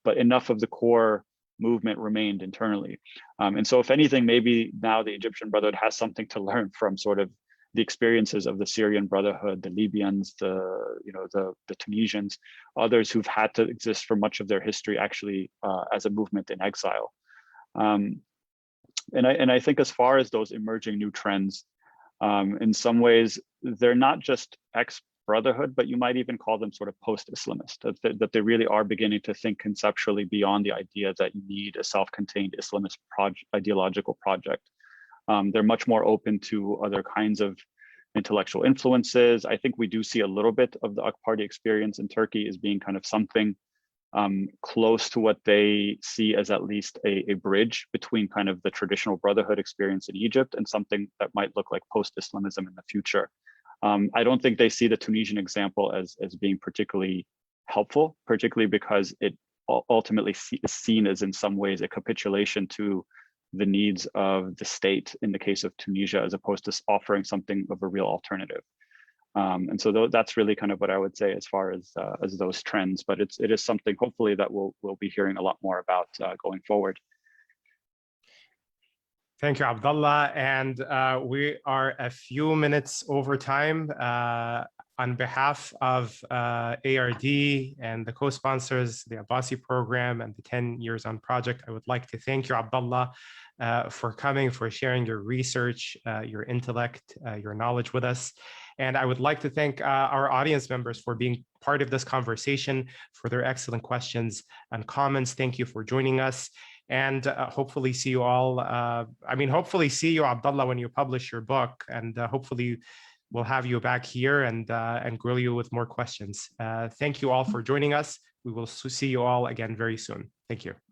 but enough of the core movement remained internally. And so if anything, maybe now the Egyptian Brotherhood has something to learn from sort of the experiences of the Syrian Brotherhood, the Libyans, the Tunisians, others who've had to exist for much of their history actually as a movement in exile. And I think as far as those emerging new trends, in some ways, they're not just ex-Brotherhood, but you might even call them sort of post-Islamist, that they really are beginning to think conceptually beyond the idea that you need a self-contained Islamist ideological project. They're much more open to other kinds of intellectual influences. I think we do see a little bit of the AK Party experience in Turkey as being kind of something close to what they see as at least a bridge between kind of the traditional Brotherhood experience in Egypt and something that might look like post-Islamism in the future. I don't think they see the Tunisian example as being particularly helpful, particularly because it ultimately is seen as in some ways a capitulation to the needs of the state in the case of Tunisia, as opposed to offering something of a real alternative. And so that's really kind of what I would say as far as those trends, but it is something hopefully that we'll be hearing a lot more about going forward. Thank you, Abdullah. And we are a few minutes over time. On behalf of ARD and the co-sponsors, the Abbasi program and the 10 Years On project, I would like to thank you, Abdullah, for coming, for sharing your research, your intellect, your knowledge with us. And I would like to thank our audience members for being part of this conversation, for their excellent questions and comments. Thank you for joining us. And hopefully see you all, hopefully see you, Abdullah, when you publish your book, and hopefully we'll have you back here and grill you with more questions. Thank you all for joining us. We will see you all again very soon. Thank you.